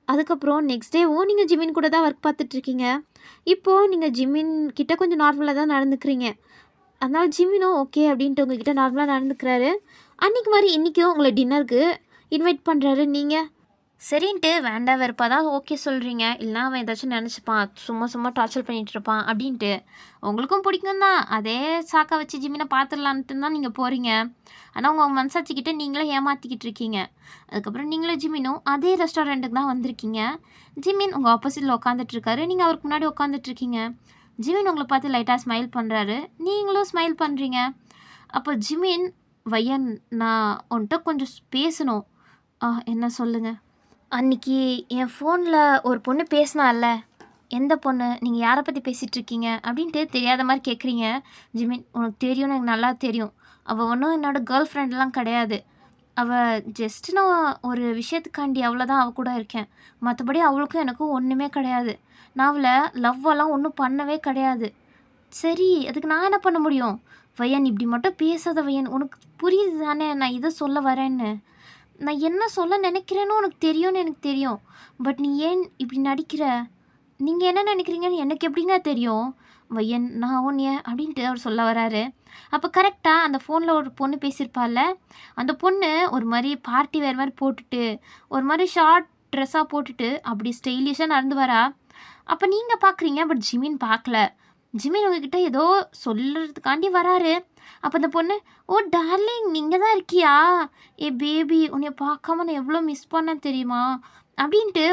அதுக்கப்புறம் நெக்ஸ்ட் டேவும் நீங்கள் ஜிமின் கூட தான் ஒர்க் பார்த்துட்ருக்கீங்க. இப்போது நீங்கள் ஜிமின் கிட்ட கொஞ்சம் நார்மலாக தான் நடந்துக்கிறீங்க. அதனால் ஜிமினும் ஓகே அப்படின்ட்டு உங்ககிட்ட நார்மலாக நடந்துக்கிறாரு. அன்றைக்கி மாதிரி இன்றைக்கும் உங்களை டின்னருக்கு இன்வைட் பண்ணுறாரு. நீங்கள் சரின்ட்டு வேண்டாம் வெறுப்பாக தான் ஓகே சொல்கிறீங்க. இல்லைனா அவன் ஏதாச்சும் நினச்சிப்பான், சும்மா சும்மா டார்ச்சர் பண்ணிகிட்டு இருப்பான் அப்படின்ட்டு. உங்களுக்கும் பிடிக்கும் தான், அதே சாக்கா வச்சு ஜிமினை பார்த்துடலான்ட்டு தான் நீங்கள் போகிறீங்க. ஆனால் உங்கள் மனசாட்சிக்கிட்ட நீங்களே ஏமாற்றிக்கிட்டு இருக்கீங்க. அதுக்கப்புறம் நீங்களும் ஜிமினும் அதே ரெஸ்டாரண்ட்டுக்கு தான் வந்திருக்கீங்க. ஜிமின் உங்கள் ஆப்போசிட்டில் உட்காந்துட்ருக்காரு. நீங்கள் அவருக்கு முன்னாடி உட்காந்துட்ருக்கீங்க. ஜிமின் உங்களை பார்த்து லைட்டாக ஸ்மைல் பண்ணுறாரு. நீங்களும் ஸ்மைல் பண்ணுறீங்க. அப்போ ஜிமின், வையன், நான் உன்கிட்ட கொஞ்சம் பேசணும். என்ன சொல்லுங்கள்? அன்றைக்கி என் ஃபோனில் ஒரு பொண்ணு பேசினால, எந்த பொண்ணு? நீங்கள் யாரை பற்றி பேசிகிட்ருக்கீங்க அப்படின்ட்டு தெரியாத மாதிரி கேட்குறீங்க. ஜிமின், உனக்கு தெரியும்னு எனக்கு நல்லா தெரியும். அவள் ஒன்றும் என்னோடய கேர்ள் ஃப்ரெண்ட்லாம் கிடையாது. அவள் ஜஸ்ட் நான் ஒரு விஷயத்துக்காண்டி அவ்வளோதான் அவள் கூட இருக்கேன். மற்றபடி அவளுக்கும் எனக்கும் ஒன்றுமே கிடையாது. நான் அவளை லவ்வெல்லாம் ஒன்றும் பண்ணவே கிடையாது. சரி, அதுக்கு நான் என்ன பண்ண முடியும்? வையன், இப்படி மட்டும் பேசாத வையன். உனக்கு புரியுது தானே நான் இதை சொல்ல வரேன்னு? நான் என்ன சொல்ல நினைக்கிறேன்னு உனக்கு தெரியும்னு எனக்கு தெரியும். பட் நீ ஏன் இப்படி நடிக்கிற? நீங்கள் என்ன நினைக்கிறீங்கன்னு எனக்கு எப்படிங்க தெரியும்? வையன், நான் உன்னைய அப்படின்ட்டு அவர் சொல்ல வராரு. அப்போ கரெக்டாக அந்த ஃபோனில் ஒரு பொண்ணு பேசியிருப்பாள்ல, அந்த பொண்ணு ஒரு மாதிரி பார்ட்டி வேறு மாதிரி போட்டுட்டு, ஒரு மாதிரி ஷார்ட் ட்ரெஸ்ஸாக போட்டுட்டு அப்படி ஸ்டைலிஷாக நடந்து வரா. அப்போ நீங்கள் பார்க்குறீங்க, பட் ஜிமின் பார்க்கல. ஜிமின் உங்ககிட்ட ஏதோ சொல்கிறதுக்காண்டி வராரு. அப்போ அந்த பொண்ணு, ஓ டார்லிங், நீங்கள் தான் இருக்கியா? ஏ பேபி, உன்னை பார்க்காம நான் எவ்வளோ மிஸ் பண்ணேன் தெரியுமா அப்படின்ட்டு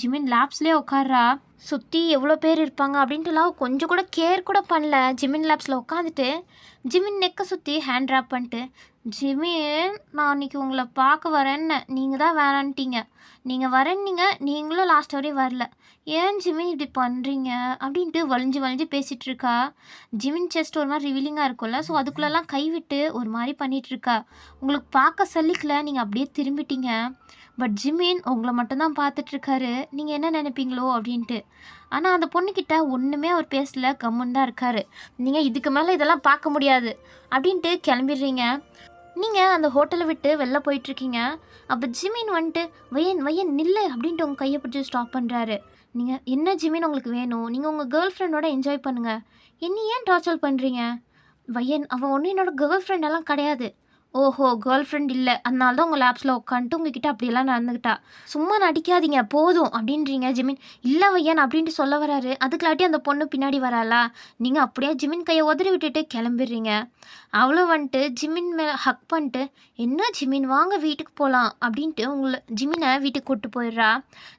ஜிமின் லேப்ஸ்லேயே உட்கார்றா. சுற்றி எவ்வளோ பேர் இருப்பாங்க அப்படின்ட்டுலாம் கொஞ்சம் கூட கேர் கூட பண்ணல. ஜிமின் லேப்ஸில் உட்காந்துட்டு ஜிமின் நெக்கை சுற்றி ஹேண்ட் ட்ராப் பண்ணிட்டு, ஜிமின், நான் அன்றைக்கி உங்களை பார்க்க வரேன்னு நீங்கள் தான் வேணான்ட்டீங்க. நீங்கள் வரேன்னீங்க, நீங்களும் லாஸ்ட் வரையும் வரல. ஏன் ஜிமின் இப்படி பண்ணுறீங்க அப்படின்ட்டு வலிஞ்சு வலிஞ்சு பேசிகிட்ருக்கா. ஜிமின் செஸ்ட் ஒரு மாதிரி ரிவீலிங்காக இருக்கும்ல, ஸோ அதுக்குள்ளெல்லாம் கைவிட்டு ஒரு மாதிரி பண்ணிகிட்ருக்கா. உங்களுக்கு பார்க்க சலிக்கல, நீங்கள் அப்படியே திரும்பிட்டீங்க. பட் ஜிமின் உங்களை மட்டும்தான் பார்த்துட்ருக்காரு, நீங்கள் என்ன நினைப்பீங்களோ அப்படின்ட்டு. ஆனால் அந்த பொண்ணுக்கிட்ட ஒன்றுமே அவர் பேசல, கம்முன்னு தான் இருக்கார். நீங்கள் இதுக்கு மேலே இதெல்லாம் பார்க்க முடியாது அப்படின்ட்டு கிளம்பிடுறீங்க. நீங்கள் அந்த ஹோட்டலை விட்டு வெளில போயிட்டுருக்கீங்க. அப்போ ஜிமின் வையன் வையன் நில்லு அப்படின்ட்டு உங்கள் கையை பிடிச்சி ஸ்டாப் பண்ணுறாரு. நீங்கள் என்ன ஜிமின் உங்களுக்கு வேணும்? நீங்கள் உங்கள் கேர்ள் ஃப்ரெண்டோட என்ஜாய் பண்ணுங்கள். என்ன ஏன் டார்ச்சர் பண்ணுறீங்க? வையன், அவன் ஒன்றும் என்னோடய கேர்ள் ஃப்ரெண்டெல்லாம் கிடையாது. ஓஹோ, கேர்ள் ஃப்ரெண்ட் இல்லை, அதனால தான் உங்கள் லேப்ஸில் உட்காந்துட்டு உங்ககிட்ட அப்படியெல்லாம் நடந்துக்கிட்டா. சும்மா நடிக்காதீங்க போதும் அப்படின்றீங்க. ஜிமின், இல்லை வையன் அப்படின்ட்டு சொல்ல வராரு. அதுக்குலாட்டி அந்த பொண்ணு பின்னாடி வராளா? நீங்கள் அப்படியே ஜிமின் கையை உதறி விட்டுட்டு கிளம்பிடுறீங்க. அவ்வளோ ஜிமின் மேலே ஹக் பண்ணிட்டு, என்ன ஜிமின், வாங்க வீட்டுக்கு போகலாம் அப்படின்ட்டு உங்களை ஜிமினை வீட்டுக்கு கூப்பிட்டு போயிடுறா.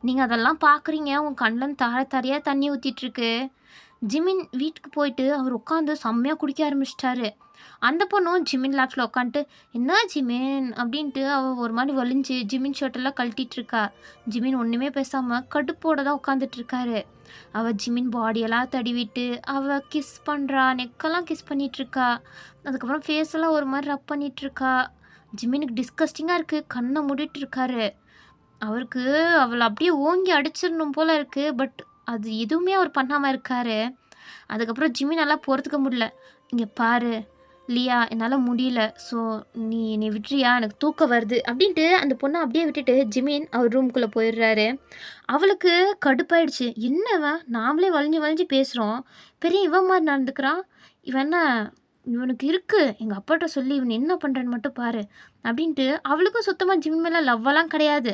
நீங்கள் அதெல்லாம் பார்க்குறீங்க, உங்கள் கண்ணில் தரையாக தண்ணி ஊற்றிட்டுருக்கு. ஜிமின் வீட்டுக்கு போயிட்டு அவர் உட்காந்து செம்மையாக குடிக்க ஆரம்பிச்சிட்டாரு. அந்த பொண்ணும் ஜிமின் லேப்ஸில் உட்காந்துட்டு என்ன ஜிமின் அப்படின்ட்டு அவள் ஒரு மாதிரி வலிஞ்சு ஜிமின் ஷர்ட்டெல்லாம் கழட்டிட்டு இருக்கா. ஜிமின் ஒன்றுமே பேசாமல் கடுப்போட தான் உட்காந்துட்டு இருக்காரு. அவள் ஜிமின் பாடியெல்லாம் தடிவிட்டு அவள் கிஸ் பண்ணுறா, நெக்கெல்லாம் கிஸ் பண்ணிகிட்ருக்கா. அதுக்கப்புறம் ஃபேஸெல்லாம் ஒரு மாதிரி ரப் பண்ணிகிட்ருக்கா. ஜிமினுக்கு டிஸ்கஸ்டிங்காக இருக்குது. கண்ணை மூடிட்டு இருக்காரு. அவருக்கு அவளை அப்படியே ஓங்கி அடிச்சிடணும் போல் இருக்குது. பட் அது எதுவுமே அவர் பண்ணாமல் இருக்காரு. அதுக்கப்புறம் ஜிமின் நல்லா பொறுத்துக்க முடியல. இங்கே பாரு லியா, என்னால் முடியல, ஸோ நீ விட்டுறியா, எனக்கு தூக்கம் வருது அப்படின்ட்டு அந்த பொண்ணை அப்படியே விட்டுட்டு ஜிமின் அவர் ரூம்குள்ளே போயிடுறாரு. அவளுக்கு கடுப்பாயிடுச்சு. என்னவன் நாமளே வளைஞ்சு வளைஞ்சு பேசுகிறோம், பெரிய இவன் மாதிரி நடந்துக்கிறான், இவன் என்ன, இவனுக்கு இருக்குது, எங்கள் அப்பாட்ட சொல்லி இவன் என்ன பண்ணுறேன்னு மட்டும் பாரு அப்படின்ட்டு. அவளுக்கும் சுத்தமாக ஜிமின் மேலே லவ்வெல்லாம் கிடையாது.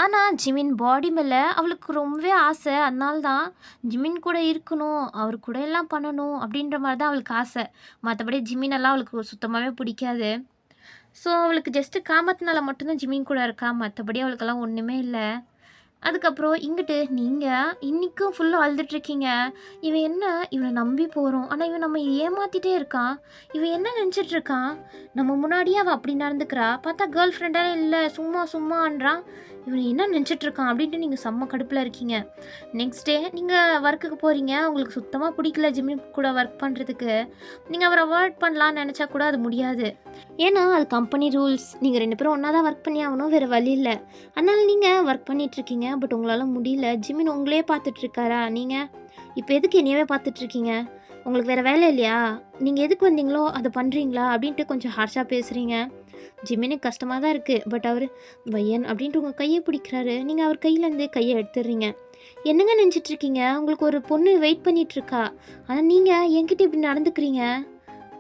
ஆனால் ஜிமின் பாடி மேலே அவளுக்கு ரொம்பவே ஆசை. அதனால தான் ஜிமின் கூட இருக்கணும், அவர் கூட எல்லாம் பண்ணணும் அப்படின்ற மாதிரி தான் அவளுக்கு ஆசை. மற்றபடி ஜிமினெல்லாம் அவளுக்கு சுத்தமாகவே பிடிக்காது. ஸோ அவளுக்கு ஜஸ்ட்டு காமத்தினால மட்டும்தான் ஜிமின் கூட இருக்கா, மற்றபடி அவளுக்கெல்லாம் ஒன்றுமே இல்லை. அதுக்கப்புறம் இங்கிட்டு நீங்கள் இன்றைக்கும் ஃபுல்லாக அழுதுட்ருக்கீங்க. இவன் என்ன, இவனை நம்பி போகிறோம், ஆனால் இவன் நம்ம ஏமாற்றிட்டே இருக்கான், இவன் என்ன நினச்சிட்ருக்கான், நம்ம முன்னாடியே அவள் அப்படி நடந்துக்கிறா, பார்த்தா கேர்ள் ஃப்ரெண்டாலே இல்லை, சும்மான்றான், இவன் என்ன நினச்சிட்ருக்கான் அப்படின்ட்டு நீங்கள் செம்ம கடுப்பில் இருக்கீங்க. நெக்ஸ்ட் டே நீங்கள் ஒர்க்குக்கு போகிறீங்க. உங்களுக்கு சுத்தமாக பிடிக்கல ஜிமின் கூட ஒர்க் பண்ணுறதுக்கு. நீங்கள் அவரை அவாய்ட் பண்ணலான்னு நினச்சா கூட அது முடியாது. ஏன்னா அது கம்பெனி ரூல்ஸ். நீங்கள் 2 பேரும் ஒன்றா தான் ஒர்க் பண்ணி ஆகணும், வேறு வழி இல்லை. அதனால் நீங்கள் ஒர்க் பண்ணிகிட்ருக்கீங்க. பட் உங்களால் முடியல. ஜிமின் உங்களே பார்த்துட்ருக்காரா, நீங்கள் இப்போ எதுக்கு என்னையவே பார்த்துட்ருக்கீங்க, உங்களுக்கு வேறு வேலை இல்லையா, நீங்கள் எதுக்கு வந்தீங்களோ அதை பண்ணுறீங்களா அப்படின்ட்டு கொஞ்சம் ஹார்ஷாக பேசுகிறீங்க. ஜிமினுக்கு கஷ்டமாக தான் இருக்குது. பட் அவர் வையன் அப்படின்ட்டு உங்கள் கையை பிடிக்கிறாரு. நீங்கள் அவர் கையிலேருந்து கையை எடுத்துடுறீங்க. என்னங்க நினச்சிட்ருக்கீங்க, உங்களுக்கு ஒரு பொண்ணு வெயிட் பண்ணிகிட்ருக்கா, ஆனால் நீங்கள் என்கிட்ட இப்படி நடந்துக்கிறீங்க.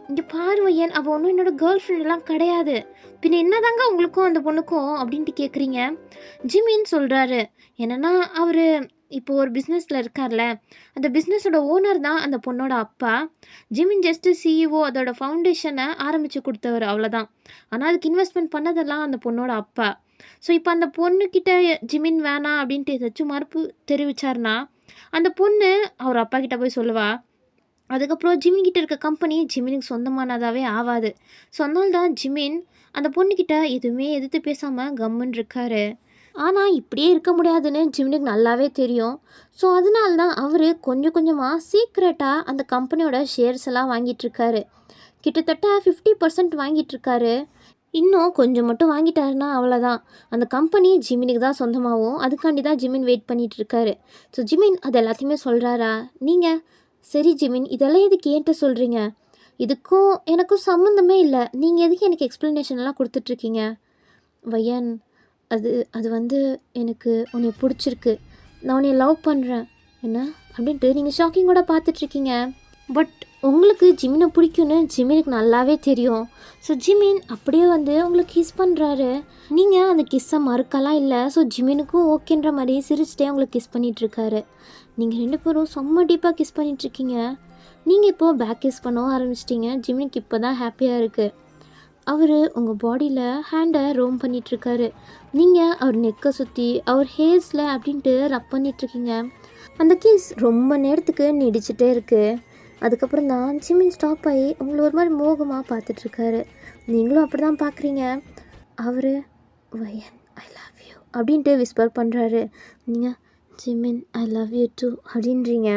இங்கே பாரு வையன், அவள் ஒன்றும் என்னோடய கேர்ள் ஃப்ரெண்டெல்லாம் கிடையாது, பின்ன என்னதாங்க உங்களுக்கும் அந்த பொண்ணுக்கும் அப்படின்ட்டு கேட்குறீங்க. ஜிமின் சொல்கிறாரு என்னென்னா, அவர் இப்போ ஒரு பிஸ்னஸில் இருக்கார்ல, அந்த பிஸ்னஸோட ஓனர் தான் அந்த பொண்ணோட அப்பா. ஜிமின் ஜஸ்ட்டு சிஇஓ, அதோட ஃபவுண்டேஷனை ஆரம்பித்து கொடுத்தவர், அவ்வளோதான். ஆனால் அதுக்கு இன்வெஸ்ட்மெண்ட் பண்ணதெல்லாம் அந்த பொண்ணோட அப்பா. ஸோ இப்போ அந்த பொண்ணுக்கிட்ட ஜிமின் வேணாம் அப்படின்ட்டு ஏதாச்சும் மறுப்பு தெரிவித்தார்னா அந்த பொண்ணு அவர் அப்பா கிட்ட போய் சொல்லுவா. அதுக்கப்புறம் ஜிமின் கிட்ட இருக்க கம்பெனி ஜிமினுக்கு சொந்தமானதாகவே ஆகாது. ஸோ அதனால தான் ஜிமின் அந்த பொண்ணுக்கிட்ட எதுவுமே எதிர்த்து பேசாமல் கம்முன்னு இருக்காரு. ஆனால் இப்படியே இருக்க முடியாதுன்னு ஜிமினுக்கு நல்லாவே தெரியும். ஸோ அதனால தான் அவர் கொஞ்சம் கொஞ்சமாக சீக்ரெட்டாக அந்த கம்பெனியோட ஷேர்ஸ் எல்லாம் வாங்கிட்டுருக்காரு. கிட்டத்தட்ட 50% வாங்கிட்டுருக்காரு. இன்னும் கொஞ்சம் மட்டும் வாங்கிட்டாருன்னா அவ்வளோதான், அந்த கம்பெனி ஜிமினுக்கு தான் சொந்தமாகவும். அதுக்காண்டி தான் ஜிமின் வெயிட் பண்ணிகிட்ருக்காரு. ஸோ ஜிமின் அது எல்லாத்தையுமே சொல்கிறாரா. நீங்கள் சரி ஜிமின், இதெல்லாம் எதுக்கு ஏன்ட்ட சொல்கிறீங்க, இதுக்கும் எனக்கும் சம்மந்தமே இல்லை, நீங்கள் எதுக்கு எனக்கு எக்ஸ்ப்ளனேஷன்லாம் கொடுத்துட்ருக்கீங்க. வையன், அது வந்து எனக்கு உன்னை பிடிச்சிருக்கு, நான் உன்னை லவ் பண்ணுறேன் என்ன அப்படின்ட்டு நீங்கள் ஷாக்கிங்கோட பார்த்துட்ருக்கீங்க. பட் உங்களுக்கு ஜிமினை பிடிக்குன்னு ஜிமினுக்கு நல்லாவே தெரியும். ஸோ ஜிமின் அப்படியே வந்து உங்களுக்கு கிஸ் பண்ணுறாரு. நீங்கள் அந்த கிஸ்ஸை மறுக்கலாம் இல்லை. ஸோ ஜிமினுக்கும் ஓகேன்ற மாதிரி சிரிச்சிட்டே உங்களுக்கு கிஸ் பண்ணிகிட்ருக்காரு. நீங்கள் 2 பேரும் செம்ம டீப்பாக கிஸ் பண்ணிகிட்ருக்கீங்க. நீங்கள் இப்போது பேக் கிஸ் பண்ணவும் ஆரம்பிச்சிட்டிங்க. ஜிமினுக்கு இப்போ தான் ஹாப்பியாக இருக்குது. அவர் உங்கள் பாடியில் ஹேண்டை ரோம் பண்ணிகிட்ருக்காரு. நீங்கள் அவர் நெக்கை சுற்றி அவர் ஹேர்ஸில் அப்படின்ட்டு ரப் பண்ணிகிட்ருக்கீங்க. அந்த கிஸ் ரொம்ப நேரத்துக்கு நீடிச்சிட்டே இருக்குது. அதுக்கப்புறம் தான் ஜிமின் ஸ்டாப் ஆகி உங்களை ஒரு மாதிரி மோகமாக பார்த்துட்ருக்காரு. நீங்களும் அப்படி தான் பார்க்குறீங்க. அவர் வையன் ஐ லவ் யூ அப்படின்ட்டு விஸ்பர் பண்ணுறாரு. நீங்கள் Jimin I love you too அப்படின்றீங்க.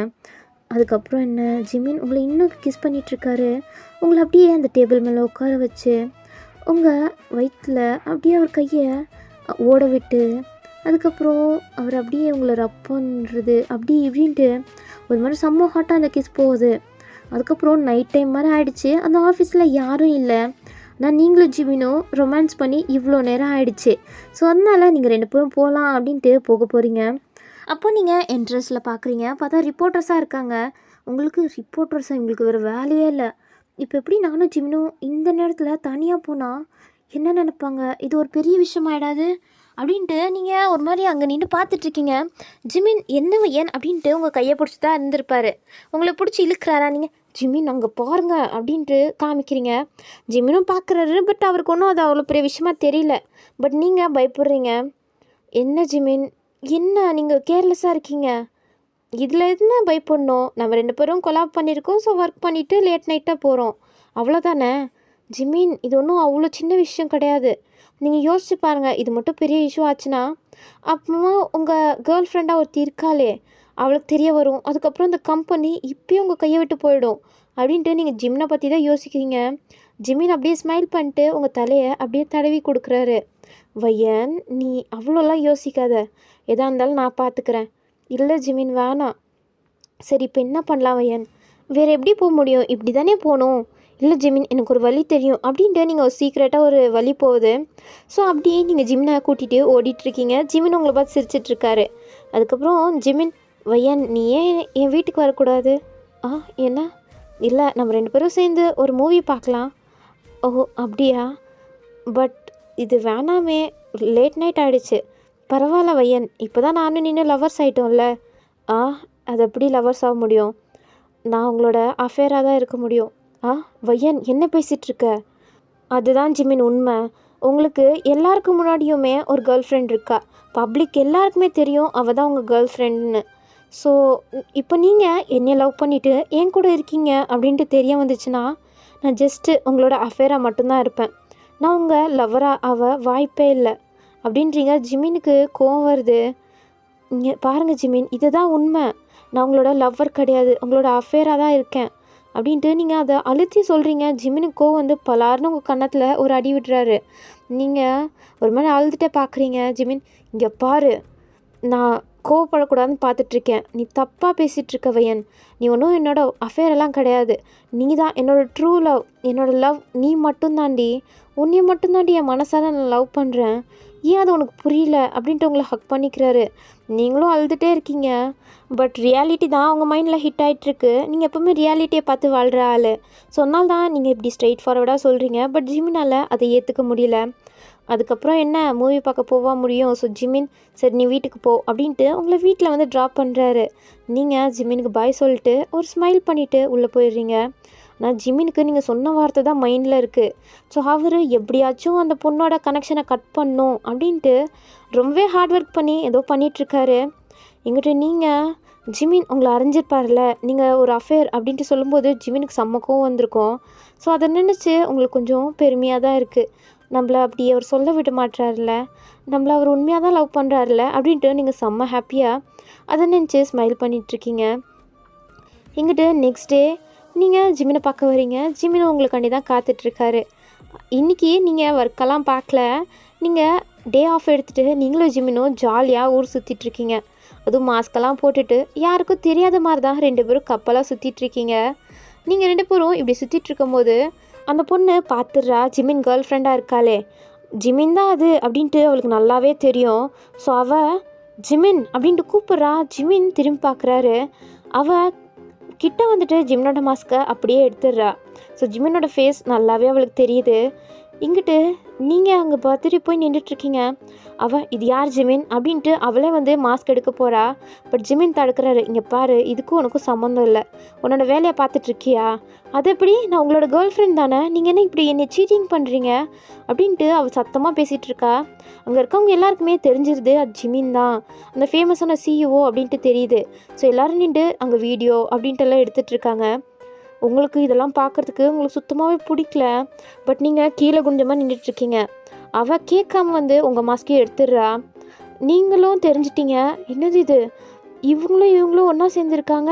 அதுக்கப்புறம் என்ன, ஜிமின் உங்களை இன்னும் கிஸ் பண்ணிகிட்ருக்காரு. உங்களை அப்படியே அந்த டேபிள் மேலே உட்கார வச்சு உங்கள் வயிற்றில் அப்படியே அவர் கையை ஓட விட்டு அதுக்கப்புறம் அவர் அப்படியே உங்களை ரப் பண்ணுறது அப்படி இப்படின்ட்டு ஒரு மாதிரி செம்ம ஹாட்டாக அந்த கிஸ் போகுது. அதுக்கப்புறம் நைட் டைம் மாதிரி ஆகிடுச்சு. அந்த ஆஃபீஸில் யாரும் இல்லை. ஆனால் நீங்களும் ஜிமினும் ரொமான்ஸ் பண்ணி இவ்வளோ நேரம் ஆகிடுச்சு. ஸோ அதனால் நீங்கள் 2 பேரும் போகலாம் அப்படின்ட்டு போக போகிறீங்க. அப்போ நீங்கள் என்ட்ரன்ஸில் பார்க்குறீங்க. பார்த்தா ரிப்போர்ட்டர்ஸாக இருக்காங்க. உங்களுக்கு ரிப்போர்ட்டர்ஸாக உங்களுக்கு வேறு வேலையே இல்லை. இப்போ எப்படி நானும் ஜிமினும் இந்த நேரத்தில் தனியாக போனால் என்ன நினைப்பாங்க, இது ஒரு பெரிய விஷயம் ஆகிடாது அப்படின்ட்டு நீங்கள் ஒரு மாதிரி அங்கே நின்று பார்த்துட்ருக்கீங்க. ஜிமின் என்ன வையன் அப்படின்ட்டு உங்கள் கையை பிடிச்சி தான் இருந்திருப்பார். உங்களை பிடிச்சி இழுக்கிறாரா, நீங்கள் ஜிமின் அங்கே பாருங்க அப்படின்ட்டு காமிக்கிறீங்க. ஜிமினும் பார்க்குறாரு. பட் அவருக்கு ஒன்றும் அது அவ்வளோ பெரிய விஷயமா தெரியல. பட் நீங்கள் பயப்படுறீங்க. என்ன ஜிமின், என்ன நீங்கள் கேர்லெஸ்ஸாக இருக்கீங்க, இதில் என்ன பயப்படணும், நம்ம 2 பேரும் கொலாப் பண்ணியிருக்கோம். ஸோ ஒர்க் பண்ணிவிட்டு லேட் நைட்டாக போகிறோம். அவ்வளோதானே? ஜிமின், இது ஒன்றும் அவ்வளோ சின்ன விஷயம் கிடையாது. நீங்கள் யோசிச்சு பாருங்கள், இது மட்டும் பெரிய இஷ்யூ ஆச்சுன்னா அப்புறமா உங்கள் கேர்ள் ஃப்ரெண்டாக ஒருத்தி இருக்காளே அவளுக்கு தெரிய வரும். அதுக்கப்புறம் இந்த கம்பெனி இப்பயும் உங்கள் கையை விட்டு போயிடும் அப்படின்ட்டு நீங்கள் ஜிம்னை பற்றி தான் யோசிக்கிறீங்க. ஜிமின் அப்படியே ஸ்மைல் பண்ணிட்டு உங்கள் தலையை அப்படியே தடவி கொடுக்குறாரு. வையன், நீ அவ்வளோலாம் யோசிக்காத, எதா இருந்தாலும் நான் பார்த்துக்கிறேன். இல்லை ஜிமின், வேணாம். சரி, இப்போ என்ன பண்ணலாம் வையன்? வேறு எப்படி போக முடியும்? இப்படி தானே போகணும். இல்லை ஜிமின், எனக்கு ஒரு வழி தெரியும் அப்படின்ட்டு நீங்கள் ஒரு சீக்ரெட்டாக ஒரு வழி போகுது. ஸோ அப்படியே நீங்கள் ஜிம்னை கூட்டிகிட்டு ஓடிட்டுருக்கீங்க. ஜிமின் உங்களை பார்த்து சிரிச்சிட்ருக்காரு. அதுக்கப்புறம் ஜிமின், வையன், நீ ஏன் என் வீட்டுக்கு வரக்கூடாது? என்ன? இல்லை, நம்ம 2 பேரும் சேர்ந்து ஒரு மூவி பார்க்கலாம். ஓ, அப்படியா? பட் இது வேணாமே, லேட் நைட் ஆகிடுச்சு. பரவாயில்ல வையன், இப்போ தான் நானும் நின்று லவர்ஸ் ஆகிட்டோம்ல. அது எப்படி லவர்ஸ் ஆக முடியும்? நான் உங்களோட அஃபேராக தான் இருக்க முடியும். வையன், என்ன பேசிகிட்ருக்க? அதுதான் ஜிமின் உண்மை. உங்களுக்கு எல்லாருக்கும் முன்னாடியுமே ஒரு கேர்ள் ஃப்ரெண்ட் இருக்கா. பப்ளிக் எல்லாருக்குமே தெரியும் அவள் தான் உங்கள் கேர்ள் ஃப்ரெண்டுன்னு. ஸோ இப்போ நீங்கள் என்னை லவ் பண்ணிவிட்டு என் கூட இருக்கீங்க அப்படின்ட்டு தெரிய வந்துச்சுன்னா நான் ஜஸ்ட்டு உங்களோட அஃபேராக மட்டும்தான் இருப்பேன். நான் உங்கள் லவ்வராக வாய்ப்பே இல்லை அப்படின்றீங்க. ஜிமினுக்கு கோவம் வருது. இங்கே பாருங்கள் ஜிமின், இதுதான் உண்மை. நான் உங்களோட லவ்வர் கிடையாது, உங்களோட அஃபேராக தான் இருக்கேன் அப்படின்ட்டு நீங்கள் அதை அழுத்தி சொல்கிறீங்க. ஜிமினுக்கு கோவம் வந்து பலாருன்னு உங்கள் கன்னத்தில் ஒரு அடி விடுறாரு. நீங்கள் ஒரு மாதிரி அழுதுகிட்டே பார்க்குறீங்க. ஜிமின், இங்கே பாரு, நான் கோவப்படக்கூடாதுன்னு பார்த்துட்ருக்கேன். நீ தப்பாக பேசிகிட்ருக்க வையன். நீ ஒன்றும் என்னோடய அஃபேரெல்லாம் கிடையாது. நீ தான் என்னோடய ட்ரூ லவ். என்னோடய லவ் நீ மட்டும்தாண்டி. உன்னைய மட்டும்தாண்டி என் மனசார நான் லவ் பண்ணுறேன். ஏன் அது உனக்கு புரியல அப்படின்ட்டு உங்களை ஹக் பண்ணிக்கிறாரு. நீங்களும் அழுதுகிட்டே இருக்கீங்க. பட் ரியாலிட்டி தான் உங்கள் மைண்டில் ஹிட் ஆகிட்டுருக்கு. நீங்கள் எப்போவுமே ரியாலிட்டியை பார்த்து வாழ்கிற ஆள். சொன்னால் தான் நீங்கள் இப்படி ஸ்ட்ரெயிட் ஃபார்வர்டாக சொல்கிறீங்க. பட் ஜிமினால் அதை ஏற்றுக்க முடியல. அதுக்கப்புறம் என்ன, மூவி பார்க்க போக முடியும். ஸோ ஜிமின், சரி நீ வீட்டுக்கு போ அப்படின்ட்டு உங்களை வீட்டில் வந்து ட்ராப் பண்ணுறாரு. நீங்கள் ஜிமினுக்கு பாய் சொல்லிட்டு ஒரு ஸ்மைல் பண்ணிவிட்டு உள்ளே போயிடுறீங்க. ஆனால் ஜிமினுக்கு நீங்கள் சொன்ன வார்த்தை தான் மைண்டில் இருக்குது. ஸோ அவர் எப்படியாச்சும் அந்த பொண்ணோட கனெக்ஷனை கட் பண்ணும் அப்படின்ட்டு ரொம்பவே ஹார்ட் ஒர்க் பண்ணி ஏதோ பண்ணிகிட்ருக்காரு. எங்கிட்ட நீங்கள் ஜிமின் உங்களை அறிஞ்சிருப்பார்ல, நீங்கள் ஒரு அஃபேர் அப்படின்ட்டு சொல்லும்போது ஜிமினுக்கு செம்மக்கவும் வந்திருக்கும். ஸோ அதை நினச்சி உங்களுக்கு கொஞ்சம் பெருமையாக தான் இருக்குது. நம்மளை அப்படி அவர் சொல்ல விட மாட்டார்ல, நம்மளை அவர் உண்மையாக தான் லவ் பண்ணுறாருல அப்படின்ட்டு நீங்கள் செம்ம ஹாப்பியாக அதை நினச்சி ஸ்மைல் பண்ணிகிட்ருக்கீங்க. எங்கிட்ட நெக்ஸ்ட் டே நீங்கள் ஜிமினை பார்க்க வரீங்க. ஜிமினை உங்களுக்காண்டி தான் காத்துட்ருக்காரு. இன்றைக்கி நீங்கள் ஒர்க்கெல்லாம் பார்க்கல, நீங்கள் டே ஆஃப் எடுத்துகிட்டு நீங்களும் ஜிமினும் ஜாலியாக ஊர் சுற்றிட்டுருக்கீங்க. அதுவும் மாஸ்கெல்லாம் போட்டுட்டு யாருக்கும் தெரியாத மாதிரி தான் 2 பேரும் கப்பலாக சுற்றிட்டுருக்கீங்க. நீங்கள் 2 பேரும் இப்படி சுற்றிட்டுருக்கும்போது அந்த பொண்ணு பார்த்துடுறா, ஜிமின் கேர்ள் ஃப்ரெண்டாக இருக்காளே, ஜிமின் தான் அது அப்படின்ட்டு அவளுக்கு நல்லாவே தெரியும். ஸோ அவள் ஜிமின் அப்படின்ட்டு கூப்பிட்றா. ஜிமின் திரும்பி பார்க்குறாரு. அவள் கிட்ட வந்துட்டு ஜிமினோட மாஸ்க்கை அப்படியே எடுத்துடுறா. ஸோ ஜிமினோட ஃபேஸ் நல்லாவே அவளுக்கு தெரியுது. இங்கிட்டு நீங்கள் அங்கே பார்த்துட்டு போய் நின்றுட்டுருக்கீங்க. அவள், இது யார் ஜிமின் அப்படின்ட்டு அவளே வந்து மாஸ்க் எடுக்க போகிறா. பட் ஜிமின் தடுக்கிறாரு. இங்கே பாரு, இதுக்கும் உனக்கும் சம்மந்தம் இல்லை. உன்னோட வேலையை பார்த்துட்ருக்கியா? அது எப்படி? நான் உங்களோட கேர்ள் ஃப்ரெண்ட் தானே, நீங்கள் என்ன இப்படி என்னை சீட்டிங் பண்ணுறீங்க அப்படின்ட்டு அவள் சத்தமாக பேசிகிட்ருக்கா. அங்கே இருக்கவங்க எல்லாருக்குமே தெரிஞ்சிருது அது ஜிமின் தான், அந்த ஃபேமஸான CEO அப்படின்ட்டு தெரியுது. ஸோ எல்லோரும் நின்று அங்கே வீடியோ அப்படின்ட்டுலாம் எடுத்துகிட்ருக்காங்க. உங்களுக்கு இதெல்லாம் பார்க்குறதுக்கு உங்களுக்கு சுத்தமாகவே பிடிக்கல. பட் நீங்கள் கீழே குஞ்சமாக நின்றுட்டுருக்கீங்க. அவள் கேட்காம வந்து உங்கள் மாஸ்கையும் எடுத்துடுறா. நீங்களும் தெரிஞ்சிட்டிங்க, என்னது இது, இவங்களும் ஒன்றா சேர்ந்துருக்காங்க,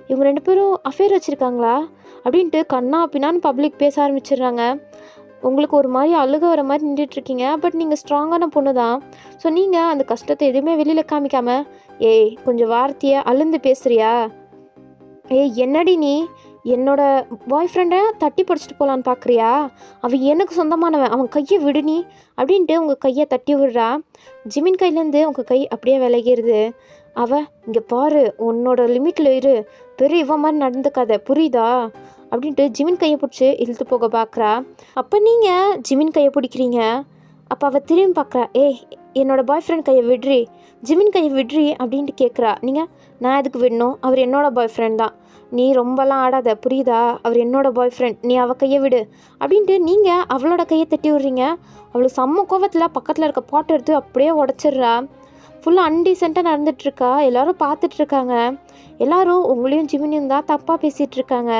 இவங்க 2 பேரும் அஃபேர் வச்சுருக்காங்களா அப்படின்ட்டு கண்ணா பின்னான்னு பப்ளிக் பேச ஆரம்பிச்சிடுறாங்க. உங்களுக்கு ஒரு மாதிரி அழுக வர மாதிரி நின்றுட்டுருக்கீங்க. பட் நீங்கள் ஸ்ட்ராங்கான பொண்ணு தான். ஸோ நீங்கள் அந்த கஷ்டத்தை எதுவுமே வெளியில் காமிக்காமல், ஏய் கொஞ்சம் வார்த்தையை அழுந்து பேசுகிறியா? ஏய் என்னடி நீ என்னோட பாய் ஃப்ரெண்டை தட்டி படிச்சுட்டு போகலான்னு பார்க்குறியா? அவன் எனக்கு சொந்தமானவன், அவன் கையை விடு நீ அப்படின்ட்டு உங்கள் கையை தட்டி விடுறா. ஜிமின் கையிலேருந்து உங்கள் கை அப்படியே விலகிடுது. அவள், இங்கே பாரு, உன்னோட லிமிட்டில் இரு, பெரிய இவன் மாதிரி நடந்துக்காத, புரியுதா அப்படின்ட்டு ஜிமின் கையை பிடிச்சி இழுத்து போக பார்க்குறா. அப்போ நீங்கள் ஜிமின் கையை பிடிக்கிறீங்க. அப்போ அவள் திரும்பி பார்க்குறா. ஏய் என்னோடய பாய் ஃப்ரெண்ட் கையை விட்றி, ஜிமின் கையை விட்றி அப்படின்ட்டு கேட்குறா. நீங்கள், நான் எதுக்கு விடணும், அவர் என்னோடய பாய் ஃப்ரெண்ட் தான், நீ ரொம்பலாம் ஆடாத, புரியுதா, அவர் என்னோடய பாய் ஃப்ரெண்ட், நீ அவள் கையை விடு அப்படின்ட்டு நீங்கள் அவளோட கையை தட்டி விட்றீங்க. அவளுக்கு செம்ம கோவத்தில் பக்கத்தில் இருக்க பாட்டை எடுத்து அப்படியே உடச்சிட்றா. ஃபுல்லாக அன்டீசெண்டாக நடந்துகிட்ருக்கா. எல்லாரும் பார்த்துட்ருக்காங்க. எல்லாரும் உங்களையும் ஜிமினையும் தான் தப்பாக பேசிகிட்டு இருக்காங்க.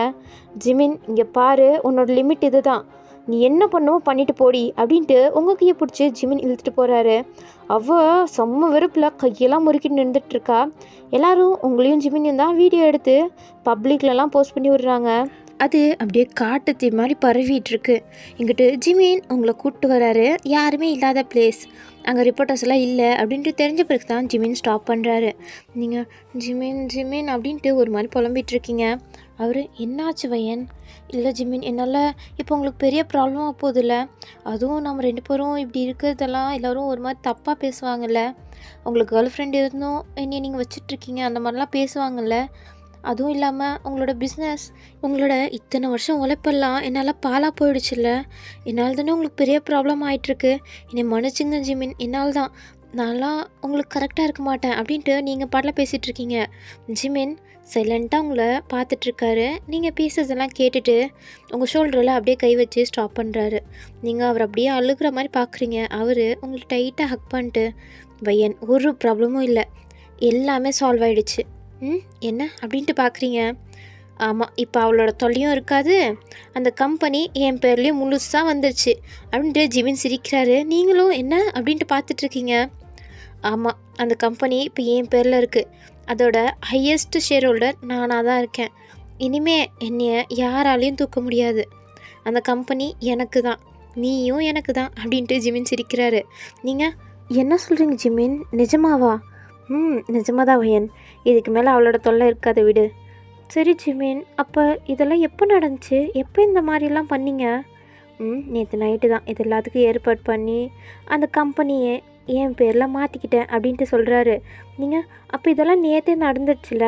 ஜிமின், இங்கே பாரு, உன்னோட லிமிட் இது தான். நீ என்ன பண்ணுவோ பண்ணிட்டு போடி அப்படின்ட்டு உங்கள் கையை பிடிச்சி ஜிமின் இழுத்துட்டு போகிறாரு. செம்ம வெறுப்பில் கையெல்லாம் முறுக்கிட்டு நின்றுட்டுருக்கா. எல்லாரும் உங்களையும் ஜிமினையும் தான் வீடியோ எடுத்து பப்ளிக்லலாம் போஸ்ட் பண்ணி விடுறாங்க. அது அப்படியே காட்டு தீ மாதிரி பரவிட்டுருக்கு. இங்கிட்டு ஜிமின் உங்களை கூப்பிட்டு வராரு. யாருமே இல்லாத பிளேஸ், அங்கே ரிப்போர்ட்டர்ஸ் எல்லாம் இல்லை அப்படின்ட்டு தெரிஞ்ச பிறகு தான் ஜிமின் ஸ்டாப் பண்ணுறாரு. நீங்கள் ஜிமின் ஜிமின் அப்படின்ட்டு ஒரு மாதிரி புலம்பிகிட்ருக்கீங்க. அவர், என்னாச்சு வயன்? இல்லை ஜிமின், என்னால் இப்போ உங்களுக்கு பெரிய ப்ராப்ளமாக போகுதில்ல. அதுவும் நம்ம 2 பேரும் இப்படி இருக்கிறதெல்லாம் எல்லோரும் ஒரு மாதிரி தப்பாக பேசுவாங்கள்ல. உங்களுக்கு கேர்ள் ஃப்ரெண்ட் இருந்தும் என்னை நீங்கள் வச்சிட்ருக்கீங்க, அந்த மாதிரிலாம் பேசுவாங்கள்ல. அதுவும் இல்லாமல் உங்களோட பிஸ்னஸ், உங்களோட இத்தனை வருஷம் உழைப்பெல்லாம் என்னால் பாலாக போயிடுச்சுல்ல. என்னால் தானே உங்களுக்கு பெரிய ப்ராப்ளம் ஆகிட்டுருக்கு. என்னை மன்னிச்சுங்க ஜிமின், என்னால் தான். நான்லாம் உங்களுக்கு கரெக்டாக இருக்க மாட்டேன் அப்படின்ட்டு நீங்கள் பாட்டில் பேசிகிட்ருக்கீங்க. ஜிமின் சைலண்ட்டாக உங்களை பார்த்துட்ருக்காரு. நீங்கள் பேசுறதெல்லாம் கேட்டுட்டு உங்கள் ஷோல்டரில் அப்படியே கை வச்சு ஸ்டாப் பண்ணுறாரு. நீங்கள் அவர் அப்படியே அழுகிற மாதிரி பார்க்குறீங்க. அவர் உங்களுக்கு டைட்டாக ஹக் பண்ணிட்டு, வையன், ஒரு ப்ராப்ளமும் இல்லை, எல்லாமே சால்வ் ஆகிடுச்சு. என்ன அப்படின்ட்டு பார்க்குறீங்க. ஆமாம், இப்போ அவளோட தொல்லையும் இருக்காது, அந்த கம்பெனி என் பேர்லேயும் முழுசாக வந்துருச்சு அப்படின்ட்டு ஜிமின் சிரிக்கிறாரு. நீங்களும் என்ன அப்படின்ட்டு பார்த்துட்ருக்கீங்க. ஆமாம், அந்த கம்பெனி இப்போ என் பேரில் இருக்குது. அதோட ஹையஸ்ட் ஷேர் ஹோல்டர் நானாக தான் இருக்கேன். இனிமே என்னைய யாராலையும் தூக்க முடியாது. அந்த கம்பெனி எனக்கு தான், நீயும் எனக்கு தான் அப்படின்ட்டு ஜிமின் சிரிக்கிறாரு. நீங்கள் என்ன சொல்கிறீங்க ஜிமின்? நிஜமாவா? நிஜமாக தான் வயன். இதுக்கு மேலே அவளோட தொல்லை இருக்காத விடு. சரி ஜிமின், அப்போ இதெல்லாம் எப்போ நடந்துச்சு? எப்போ இந்த மாதிரிலாம் பண்ணீங்க? நேற்று நைட்டு தான் இது எல்லாத்துக்கும் ஏற்பாடு பண்ணி அந்த கம்பெனியை என் பேரில் மாற்றிக்கிட்டேன் அப்படின்ட்டு சொல்கிறாரு. நீங்கள் அப்போ இதெல்லாம் நேற்றே நடந்துடுச்சுல.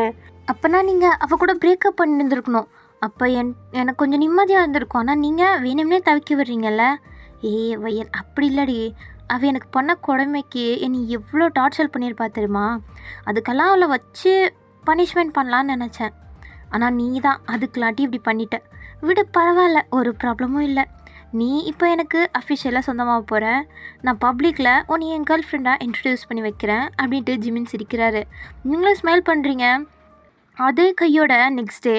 அப்போனா நீங்கள் அவள் கூட பிரேக்கப் பண்ணியிருந்துருக்கணும். அப்போ எனக்கு கொஞ்சம் நிம்மதியாக இருந்திருக்கும். ஆனால் நீங்கள் வேணும்னே தவிக்க விடுறீங்கல்ல. வயன், அப்படி இல்லடி. அவள் எனக்கு பண்ண கொடுமைக்கு என்னை எவ்வளோ டார்ச்சர் பண்ணியிருப்பா தெரியுமா? அதுக்கெல்லாம் அவளை வச்சு பனிஷ்மெண்ட் பண்ணலான்னு நினச்சேன். ஆனால் நீ தான் அதுக்கெல்லாட்டி இப்படி பண்ணிட்ட. விடு, பரவாயில்ல, ஒரு ப்ராப்ளமும் இல்லை. நீ இப்போ எனக்கு அஃபிஷியலாக சொந்தமாக போகிற. நான் பப்ளிக்கில் உன்னை என் கேர்ள் ஃப்ரெண்டாக இன்ட்ரடியூஸ் பண்ணி வைக்கிறேன் அப்படின்ட்டு ஜிமின் சிரிக்கிறாரு. நீங்களும் ஸ்மைல் பண்ணுறீங்க. அதே கையோட நெக்ஸ்ட் டே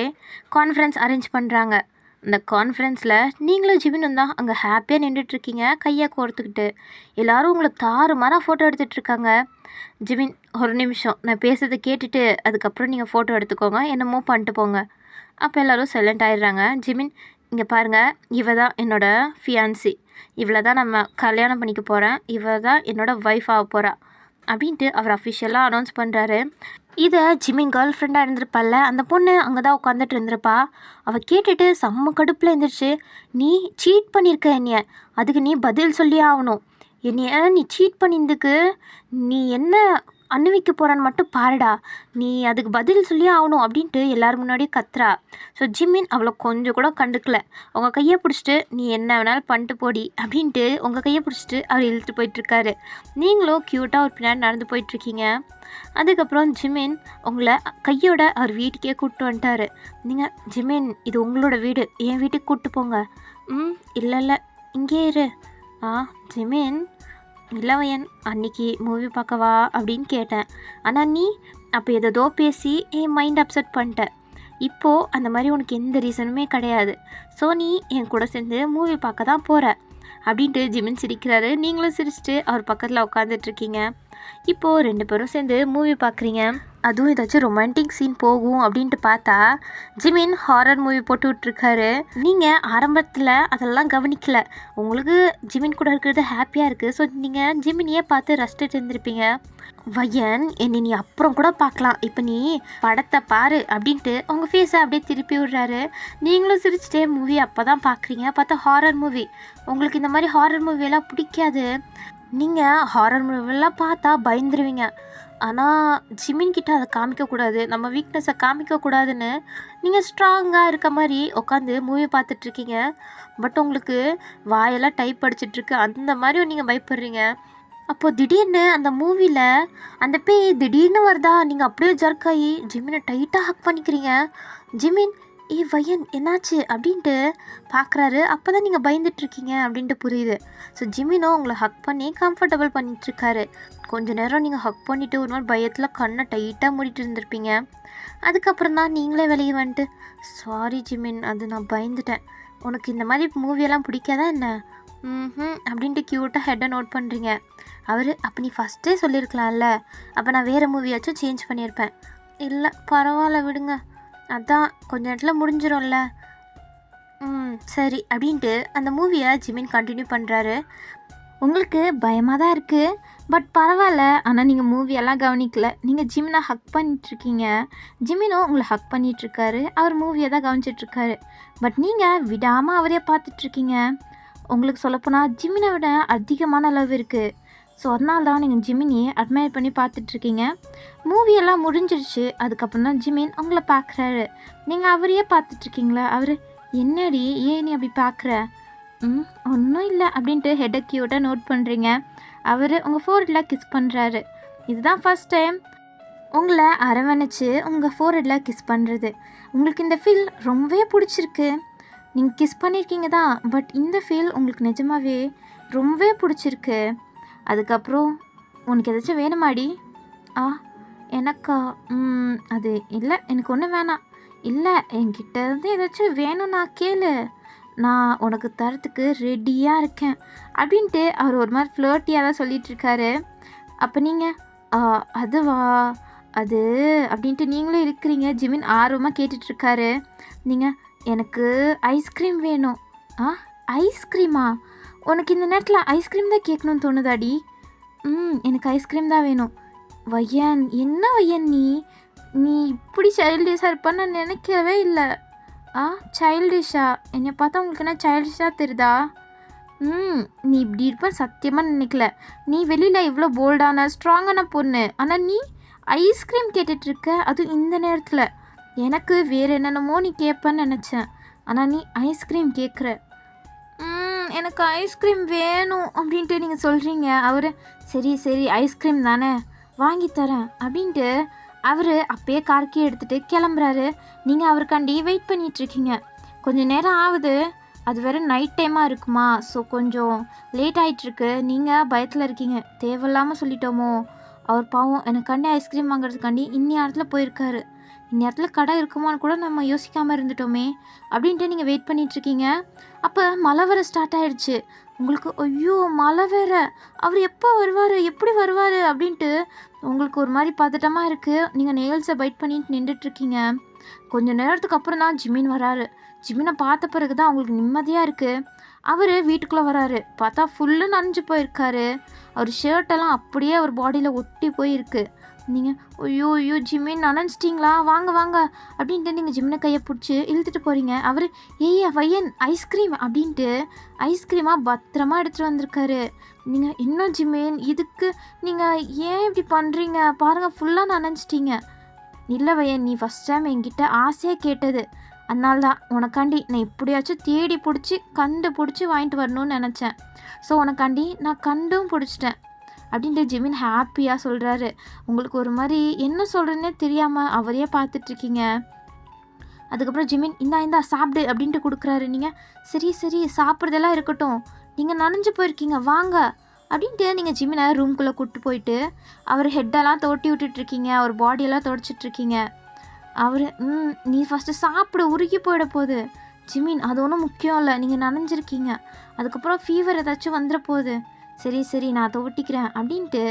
கான்ஃபரன்ஸ் அரேஞ்ச் பண்ணுறாங்க. அந்த கான்ஃபரன்ஸில் நீங்களும் ஜிமினும் தான் அங்கே ஹாப்பியாக நின்றுட்டுருக்கீங்க, கையை கோர்த்துக்கிட்டு. எல்லோரும் உங்களை தாறுமாறாக ஃபோட்டோ எடுத்துகிட்ருக்காங்க. ஜிமின், ஒரு நிமிஷம், நான் பேசுறதை கேட்டுட்டு அதுக்கப்புறம் நீங்கள் ஃபோட்டோ எடுத்துக்கோங்க, என்னமோ பண்ணிட்டு போங்க. அப்போ எல்லோரும் சைலண்ட் ஆகிடுறாங்க. ஜிமின், இங்கே பாருங்கள், இவ தான் என்னோடய ஃபியான்சி, இவளை தான் நம்ம கல்யாணம் பண்ணிக்க போகிறேன், இவ தான் என்னோடய ஒய்ஃப் ஆக போகிறா அப்படின்ட்டு அவர் அஃபிஷியலாக அனௌன்ஸ் பண்ணுறாரு. இதை ஜிமின் கேர்ள் ஃப்ரெண்டாக இருந்திருப்பாள்ல, அந்த பொண்ணு அங்கே தான் உட்காந்துட்டு இருந்திருப்பா. அவள் கேட்டுட்டு செம்ம கடுப்பில் இருந்துருச்சு. நீ சீட் பண்ணியிருக்க என்னைய, அதுக்கு நீ பதில் சொல்லியே ஆகணும். என்னைய நீ சீட் பண்ணியிருந்துக்கு நீ என்ன அனுபவிக்க போகிறான்னு மட்டும் பாருடா, நீ அதுக்கு பதில் சொல்லியே ஆகணும் அப்படின்ட்டு எல்லோரும் முன்னாடியே கத்துறா. ஸோ ஜிமின் அவளை கொஞ்சம் கூட கண்டுக்கல. உங்கள் கையை பிடிச்சிட்டு நீ என்ன வேணாலும் பண்ணிட்டு போடி அப்படின்ட்டு உங்கள் கையை பிடிச்சிட்டு அவர் இழுத்துட்டு போயிட்டுருக்காரு. நீங்களும் க்யூட்டாக ஒரு பின்னாடி நடந்து போயிட்டுருக்கீங்க. அதுக்கப்புறம் ஜிமின் உங்களை கையோட அவர் வீட்டுக்கே கூப்பிட்டு வந்துட்டார். நீங்கள், ஜிமின், இது உங்களோட வீடு, என் வீட்டுக்கு கூப்பிட்டு போங்க. இல்லை இங்கே இரு. ஜிமின், இல்லை வயன், அன்னைக்கு மூவி பார்க்கவா அப்படின்னு கேட்டேன். ஆனால் நீ அப்போ எதோ பேசி என் மைண்ட் அப்செட் பண்ணிட்ட. இப்போது அந்த மாதிரி உனக்கு எந்த ரீசனுமே கிடையாது. ஸோ நீ என் கூட சேர்ந்து மூவி பார்க்க தான் போகிற அப்படின்ட்டு ஜிமின் சிரிக்கிறாரு. நீங்களும் சிரிச்சிட்டு அவர் பக்கத்தில் உட்காந்துட்ருக்கீங்க. இப்போது 2 பேரும் சேர்ந்து மூவி பார்க்குறீங்க. அதுவும் ஏதாச்சும் ரொமான்டிக் சீன் போகும் அப்படின்ட்டு பார்த்தா ஜிமின் ஹாரர் மூவி போட்டு விட்ருக்காரு. நீங்கள் ஆரம்பத்தில் அதெல்லாம் கவனிக்கல. உங்களுக்கு ஜிமின் கூட இருக்கிறது ஹாப்பியாக இருக்குது. ஸோ நீங்கள் ஜிமினையே பார்த்து ரசிச்சுட்டு இருந்திருப்பீங்க. வயன், என்னை நீ அப்புறம் கூட பார்க்கலாம், இப்போ நீ படத்தை பாரு அப்படின்ட்டு உங்கள் ஃபேஸை அப்படியே திருப்பி விடுறாரு. நீங்களும் சிரிச்சிட்டே மூவி அப்போ தான் பார்க்குறீங்க. பார்த்தா ஹாரர் மூவி. உங்களுக்கு இந்த மாதிரி ஹாரர் மூவியெல்லாம் பிடிக்காது. நீங்கள் ஹாரர் மூவியெல்லாம் பார்த்தா பயந்துருவீங்க. ஆனால் ஜிமின் கிட்ட அதை காமிக்கக்கூடாது, நம்ம வீக்னஸை காமிக்கக்கூடாதுன்னு நீங்கள் ஸ்ட்ராங்காக இருக்க மாதிரி உட்காந்து மூவி பார்த்துட்ருக்கீங்க. பட் உங்களுக்கு வாயெல்லாம் டைப் அடிச்சிட்ருக்கு, அந்த மாதிரி நீங்கள் பயப்படுறீங்க. அப்போது திடீர்னு அந்த மூவியில் அந்த பேய் திடீர்னு வருதா, நீங்கள் அப்படியே ஜர்க்காகி ஜிமினை டைட்டாக ஹக் பண்ணிக்கிறீங்க. ஜிமின், வயன் என்னாச்சு அப்படின்ட்டு பார்க்குறாரு. அப்போ தான் நீங்கள் பயந்துட்டுருக்கீங்க அப்படின்ட்டு புரியுது. ஸோ ஜிமினும் உங்களை ஹக் பண்ணி கம்ஃபர்டபுள் பண்ணிகிட்ருக்காரு. கொஞ்ச நேரம் நீங்கள் ஹக் பண்ணிவிட்டு ஒரு நாள் பயத்தில் கண்ணை டைட்டாக மூடிட்டு இருந்திருப்பீங்க. அதுக்கப்புறம் தான் நீங்களே வெளியே வந்துட்டு, சாரி ஜிமின், அது நான் பயந்துட்டேன், உனக்கு இந்த மாதிரி மூவியெல்லாம் பிடிக்காதா என்ன அப்படின்ட்டு க்யூட்டாக ஹெட்டை நோட் பண்ணுறீங்க. அவர் அப்போ நீ ஃபஸ்ட்டே சொல்லியிருக்கலாம்ல, அப்போ நான் வேறு மூவியாச்சும் சேஞ்ச் பண்ணியிருப்பேன். இல்லை பரவாயில்ல விடுங்க, அதான் கொஞ்ச நேரத்தில் முடிஞ்சிடும்ல. சரி அப்படின்ட்டு அந்த மூவியை ஜிமின் கண்டினியூ பண்ணுறாரு. உங்களுக்கு பயமாக தான் இருக்குது, பட் பரவாயில்ல. ஆனால் நீங்கள் மூவியெல்லாம் கவனிக்கல, நீங்கள் ஜிமினை ஹக் பண்ணிகிட்ருக்கீங்க. ஜிமினும் உங்களை ஹக் பண்ணிகிட்ருக்காரு. அவர் மூவியை தான் கவனிச்சிட்ருக்காரு. பட் நீங்கள் விடாமல் அவரே பார்த்துட்ருக்கீங்க. உங்களுக்கு சொல்லப்போனால் ஜிமினை விட அதிகமான லவ் இருக்குது. ஸோ அதனால தான் நீங்கள் ஜிமினியை அட்மையர் பண்ணி பார்த்துட்ருக்கீங்க. மூவியெல்லாம் முடிஞ்சிருச்சு. அதுக்கப்புறம் தான் ஜிமின் உங்களை பார்க்குறாரு. நீங்கள் அவரையே பார்த்துட்ருக்கீங்களா? அவர் என்னடி ஏன் நீ அப்படி பார்க்குற? ஒன்றும் இல்லை அப்படின்ட்டு ஹெட்டை க்யூட்டாக நோட் பண்ணுறீங்க. அவர் உங்கள் ஃபோர்ஹெட்டில் கிஸ் பண்ணுறாரு. இதுதான் ஃபஸ்ட் டைம் உங்களை அரவணைச்சு உங்கள் ஃபோர்ஹெட்டில் கிஸ் பண்ணுறது. உங்களுக்கு இந்த ஃபீல் ரொம்பவே பிடிச்சிருக்கு. நீங்கள் கிஸ் பண்ணியிருக்கீங்க தான், பட் இந்த ஃபீல் உங்களுக்கு நிஜமாகவே ரொம்பவே பிடிச்சிருக்கு. அதுக்கப்புறம் உனக்கு ஏதாச்சும் வேணுமாடி? எனக்கா? அது இல்லை, எனக்கு ஒன்றும் வேணாம். இல்லை, என்கிட்ட இருந்து ஏதாச்சும் வேணும்னா கேளு, நான் உனக்கு தரத்துக்கு ரெடியாக இருக்கேன் அப்படின்ட்டு அவர் ஒரு மாதிரி ஃப்ளர்ட்டியாக தான் சொல்லிகிட்ருக்காரு. அப்போ நீங்கள் அதுவா அது அப்படின்ட்டு நீங்களும் இருக்கிறீங்க. ஜிமின் ஆர்வமாக கேட்டுட்ருக்காரு. நீங்கள் எனக்கு ஐஸ்கிரீம் வேணும். ஐஸ்கிரீமா? உனக்கு இந்த நேரத்தில் ஐஸ்கிரீம் தான் கேட்கணும்னு தோணுதாடி? எனக்கு ஐஸ்கிரீம் தான் வேணும். வையன், என்ன வையன் நீ இப்படி சைல்டிஷாக இருப்பான்னு நான் நினைக்கவே இல்லை. சைல்டிஷா? என்னை பார்த்தா உங்களுக்கு என்ன சைல்டிஷாக தெரியுதா? நீ இப்படி இருப்பேன் சத்தியமாக நினைக்கல. நீ வெளியில் இவ்வளோ போல்டான ஸ்ட்ராங்கான பொண்ணு, ஆனால் நீ ஐஸ்கிரீம் கேட்டுட்ருக்க, அதுவும் இந்த நேரத்தில். எனக்கு வேறு என்னென்னமோ நீ கேட்பேன்னு நினச்சேன், ஆனால் நீ ஐஸ்கிரீம் கேட்குற. எனக்கு ஐஸ்கிரீம் வேணும் அப்படின்ட்டு நீங்கள் சொல்கிறீங்க. அவர் சரி சரி ஐஸ்கிரீம் தானே வாங்கி தரேன் அப்படின்ட்டு அவர் அப்பயே கார்க்கி எடுத்துகிட்டு கிளம்புறாரு. நீங்கள் அவருக்காண்டி வெயிட் பண்ணிகிட்ருக்கீங்க. கொஞ்சம் நேரம் ஆகுது. அது வேறு நைட் டைமாக இருக்குமா, ஸோ கொஞ்சம் லேட் ஆகிட்டுருக்கு. நீங்கள் பயத்தில் இருக்கீங்க, தேவையில்லாமல் சொல்லிட்டோமோ. அவர் பாவம் எனக்காண்டி ஐஸ்கிரீம் வாங்குறதுக்காண்டி இந்நேரத்தில் போயிருக்காரு. இந்நேரத்தில் கடை இருக்குமான்னு கூட நம்ம யோசிக்காமல் இருந்துட்டோமே அப்படின்ட்டு நீங்கள் வெயிட் பண்ணிகிட்ருக்கீங்க. அப்போ மழை வர ஸ்டார்ட் ஆகிடுச்சு. உங்களுக்கு ஐயோ மழை வேற, அவர் எப்போ வருவார், எப்படி வருவார் அப்படின்ட்டு உங்களுக்கு ஒரு மாதிரி பதட்டமாக இருக்குது. நீங்கள் நெயில்ஸை பைட் பண்ணிட்டு நின்றுட்டுருக்கீங்க. கொஞ்சம் நேரத்துக்கு அப்புறம் தான் ஜிமின் வராரு. ஜிமினை பார்த்த பிறகு தான் அவங்களுக்கு நிம்மதியாக இருக்குது. அவர் வீட்டுக்குள்ளே வராரு. பார்த்தா ஃபுல்லு நனைஞ்சு போயிருக்காரு. அவர் ஷர்ட்டெல்லாம் அப்படியே அவர் பாடியில் ஒட்டி போயிருக்கு. நீங்கள் ஐயோ ஐயோ ஜிமின் நனைஞ்சிட்டிங்களா, வாங்க வாங்க அப்படின்ட்டு நீங்கள் ஜிமினை கையை பிடிச்சி இழுத்துட்டு போகிறீங்க. அவர் வையன் ஐஸ்கிரீம் அப்படின்ட்டு ஐஸ்கிரீமாக பத்திரமா எடுத்துகிட்டு வந்திருக்காரு. நீங்கள் இன்னும் ஜிமின் இதுக்கு நீங்கள் ஏன் இப்படி பண்ணுறீங்க, பாருங்கள் ஃபுல்லாக நனைஞ்சிட்டிங்க. இல்லை வையன், நீ ஃபஸ்ட் டைம் என்கிட்ட ஆசையாக கேட்டது, அதனால தான் உனக்காண்டி நான் எப்படியாச்சும் தேடி பிடிச்சி கண்டுபிடிச்சி வாங்கிட்டு வரணும்னு நினச்சேன். ஸோ உனக்காண்டி நான் கண்டும் பிடிச்சிட்டேன் அப்படின்ட்டு ஜிமின் ஹாப்பியாக சொல்கிறாரு. உங்களுக்கு ஒரு மாதிரி என்ன சொல்கிறதுனே தெரியாமல் அவரையே பார்த்துட்ருக்கீங்க. அதுக்கப்புறம் ஜிமின் இந்தா சாப்பிடு அப்படின்ட்டு கொடுக்குறாரு. நீங்கள் சரி சரி சாப்பிட்றதெல்லாம் இருக்கட்டும், நீங்கள் நனைஞ்சு போயிருக்கீங்க வாங்க அப்படின்ட்டு நீங்கள் ஜிமினை ரூம்குள்ளே கூப்பிட்டு போயிட்டு அவர் ஹெட்டெல்லாம் தொட்டி விட்டுட்ருக்கீங்க, அவர் பாடியெல்லாம் தொடச்சிட்ருக்கீங்க. அவர் நீ ஃபஸ்ட்டு சாப்பிடு, உருகி போயிட போகுது. ஜிமின் அது ஒன்றும் முக்கியம் இல்லை, நீங்கள் நனைஞ்சிருக்கீங்க, அதுக்கப்புறம் ஃபீவர் ஏதாச்சும் வந்துட போகுது. சரி சரி நான் தொட்டிக்கிறேன் அப்படின்ட்டு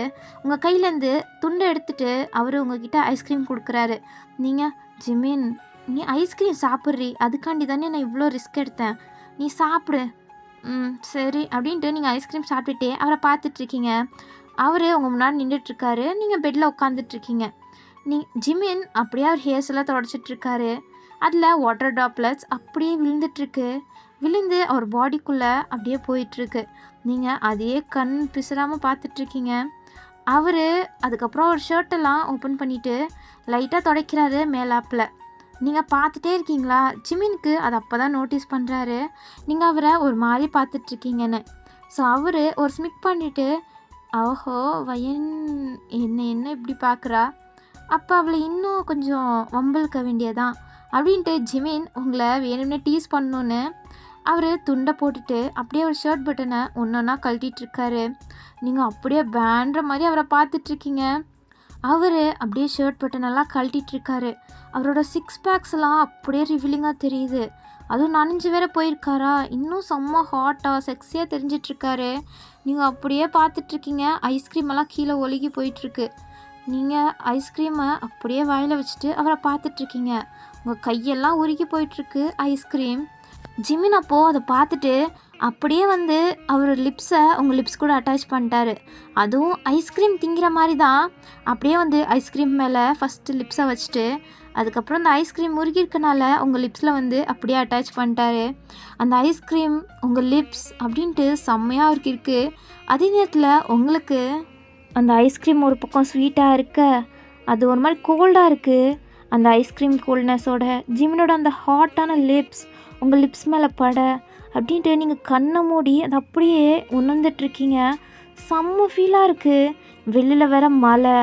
உங்கள் கையிலேருந்து துண்டை எடுத்துகிட்டு அவர் உங்ககிட்ட ஐஸ்கிரீம் கொடுக்குறாரு. நீங்கள் ஜிமின் நீ ஐஸ்கிரீம் சாப்பிட்றி, அதுக்காண்டி தானே நான் இவ்வளோ ரிஸ்க் எடுத்தேன், நீ சாப்பிடு. சரி அப்படின்ட்டு நீங்கள் ஐஸ்கிரீம் சாப்பிட்டுட்டே அவரை பார்த்துட்ருக்கீங்க. அவர் உங்கள் முன்னாடி நின்றுட்டுருக்காரு. நீங்கள் பெட்டில் உட்காந்துட்ருக்கீங்க. ஜிமின் அப்படியே அவர் ஹேர்ஸ் எல்லாம் தொடச்சிட்ருக்காரு. அதில் வாட்டர் ட்ராப்லெட்ஸ் அப்படியே விழுந்துட்டுருக்கு. விழுந்து அவர் பாடிக்குள்ளே அப்படியே போயிட்டுருக்கு. நீங்கள் அதையே கண் பிசுறாமல் பார்த்துட்ருக்கீங்க. அவர் அதுக்கப்புறம் ஒரு ஷர்ட்டெல்லாம் ஓப்பன் பண்ணிவிட்டு லைட்டாக துடைக்கிறாரு மேலாப்பில். நீங்கள் பார்த்துட்டே இருக்கீங்களா? ஜிமினுக்கு அது அப்போ தான் நோட்டீஸ் பண்ணுறாரு நீங்கள் அவரை ஒரு மாதிரி பார்த்துட்ருக்கீங்கன்னு. ஸோ அவர் ஒரு ஸ்மிக் பண்ணிவிட்டு ஓஹோ வயன் என்ன இப்படி பார்க்குறா, அப்போ அவளை இன்னும் கொஞ்சம் வம்பிழுக்க வேண்டியதான் அப்படின்ட்டு ஜிமின் உங்களை வேணும்னே டீஸ் பண்ணணுன்னு அவர் துண்டை போட்டுட்டு அப்படியே ஒரு ஷர்ட் பட்டனை ஒன்றா கழட்டிகிட்ருக்காரு. நீங்கள் அப்படியே பேண்ட்ற மாதிரி அவரை பார்த்துட்ருக்கீங்க. அவர் அப்படியே ஷர்ட் பட்டனெல்லாம் கழட்டிகிட்ருக்காரு. அவரோட சிக்ஸ் பேக்ஸ்லாம் அப்படியே ரிவீலிங்காக தெரியுது. அதுவும் நனைஞ்சு வேற போயிருக்காரா, இன்னும் செம்ம ஹாட்டாக செக்ஸியாக தெரிஞ்சிட்ருக்காரு. நீங்கள் அப்படியே பார்த்துட்ருக்கீங்க. ஐஸ்கிரீம் எல்லாம் கீழே ஒழுகி போயிட்டுருக்கு. நீங்கள் ஐஸ்கிரீமை அப்படியே வாயில் வச்சுட்டு அவரை பார்த்துட்ருக்கீங்க. உங்கள் கையெல்லாம் உருகி போயிட்டுருக்கு ஐஸ்கிரீம். ஜிமின் அப்போது அதை பார்த்துட்டு அப்படியே அவர் லிப்ஸை உங்கள் லிப்ஸ் கூட அட்டாச் பண்ணிட்டாரு. அதுவும் ஐஸ்கிரீம் திங்கிற மாதிரி தான். அப்படியே ஐஸ்கிரீம் மேலே ஃபஸ்ட்டு லிப்ஸை வச்சுட்டு அதுக்கப்புறம் அந்த ஐஸ்கிரீம் முருகிருக்கனால உங்கள் லிப்ஸில் அப்படியே அட்டாச் பண்ணிட்டாரு. அந்த ஐஸ்கிரீம் உங்கள் லிப்ஸ் அப்படின்ட்டு செம்மையாக அவருக்கு இருக்குது. அதே நேரத்தில் உங்களுக்கு அந்த ஐஸ்கிரீம் ஒரு பக்கம் ஸ்வீட்டாக இருக்க, அது ஒரு மாதிரி கோல்டாக இருக்குது. அந்த ஐஸ்கிரீம் கோல்ட்னஸோட ஜிமினோட அந்த ஹாட்டான லிப்ஸ் உங்கள் லிப்ஸ் மேலே பட அப்படின்ட்டு நீங்கள் கண்ணை மூடி அதை அப்படியே உணர்ந்துட்டுருக்கீங்க. செம்ம ஃபீலாக இருக்குது. வெளியில் வேற மழை.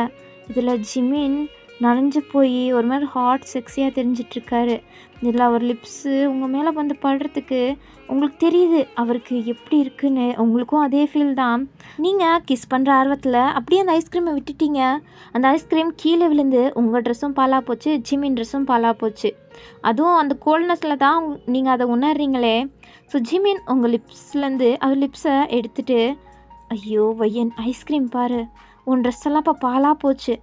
இதில் ஜிமின் நனைஞ்சு போய் ஒரு மாதிரி ஹாட் செக்ஸியாக தெரிஞ்சிட்ருக்காரு. இதில் அவர் லிப்ஸு உங்கள் மேலே படுறதுக்கு உங்களுக்கு தெரியுது அவருக்கு எப்படி இருக்குன்னு. உங்களுக்கும் அதே ஃபீல் தான். நீங்கள் கிஸ் பண்ணுற ஆர்வத்தில் அப்படியே அந்த ஐஸ்கிரீமை விட்டுட்டீங்க. அந்த ஐஸ்கிரீம் கீழே விழுந்து உங்கள் ட்ரெஸ்ஸும் பாலாக போச்சு, ஜிமின் ட்ரெஸ்ஸும் பாலாக போச்சு. அதுவும் அந்த கோல்ட்னஸில் தான் நீங்கள் அதை உணர்றீங்களே. ஸோ ஜிமின் உங்கள் லிப்ஸ்லேருந்து அவர் லிப்ஸை எடுத்துகிட்டு, ஐயோ வையன் ஐஸ்கிரீம் பாரு, உன் ட்ரெஸ் எல்லாம் இப்போ பாலாக போச்சு.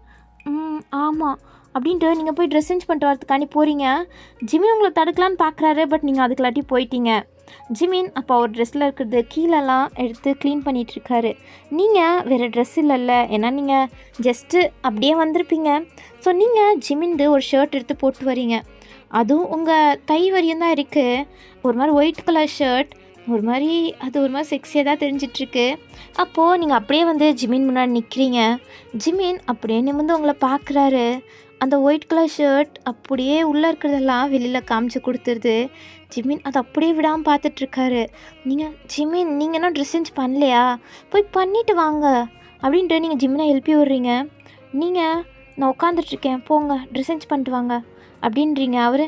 ஆமாம் அப்படின்ட்டு நீங்கள் போய் ட்ரெஸ் சேஞ்ச் பண்ணிட்டு வரதுக்காண்டி போகிறீங்க. ஜிமின் உங்களை தடுக்கலான்னு பார்க்குறாரு. பட் நீங்கள் அதுக்குள்ளாட்டி போயிட்டீங்க. ஜிமின் அப்போ அவர் ட்ரெஸ்ஸில் இருக்கிறது கீழெல்லாம் எடுத்து க்ளீன் பண்ணிகிட்ருக்காரு. நீங்கள் வேறு ட்ரெஸ் இல்லைல்ல, ஏன்னா நீங்கள் ஜஸ்ட்டு அப்படியே வந்திருப்பீங்க. ஸோ நீங்கள் ஜிமின்து ஒரு ஷர்ட் எடுத்து போட்டு வரீங்க. அதுவும் உங்கள் தை வரையும் தான் இருக்குது. ஒரு மாதிரி ஒயிட் கலர் ஷர்ட், ஒரு மாதிரி அது ஒரு மாதிரி செக்ஸியாக தான் தெரிஞ்சிட்ருக்கு. அப்போது நீங்கள் அப்படியே ஜிமின் முன்னாடி நிற்கிறீங்க. ஜிமின் அப்படியே நிமிர்ந்து உங்களை பார்க்குறாரு. அந்த ஒயிட் கலர் ஷர்ட் அப்படியே உள்ளே இருக்கிறதெல்லாம் வெளியில் காமிச்சு கொடுத்துருது. ஜிமின் அதை அப்படியே விடாமல் பார்த்துட்ருக்காரு. ஜிமின் நீங்கள் என்ன ட்ரெஸ் சேஞ்ச் பண்ணலையா, போய் பண்ணிவிட்டு வாங்க அப்படின்ட்டு நீங்கள் ஜிமினை எழுப்பி விட்றீங்க. நான் உட்காந்துட்ருக்கேன், போங்க ட்ரெஸ் சேஞ்ச் பண்ணிட்டு வாங்க அப்படின்றீங்க. அவர்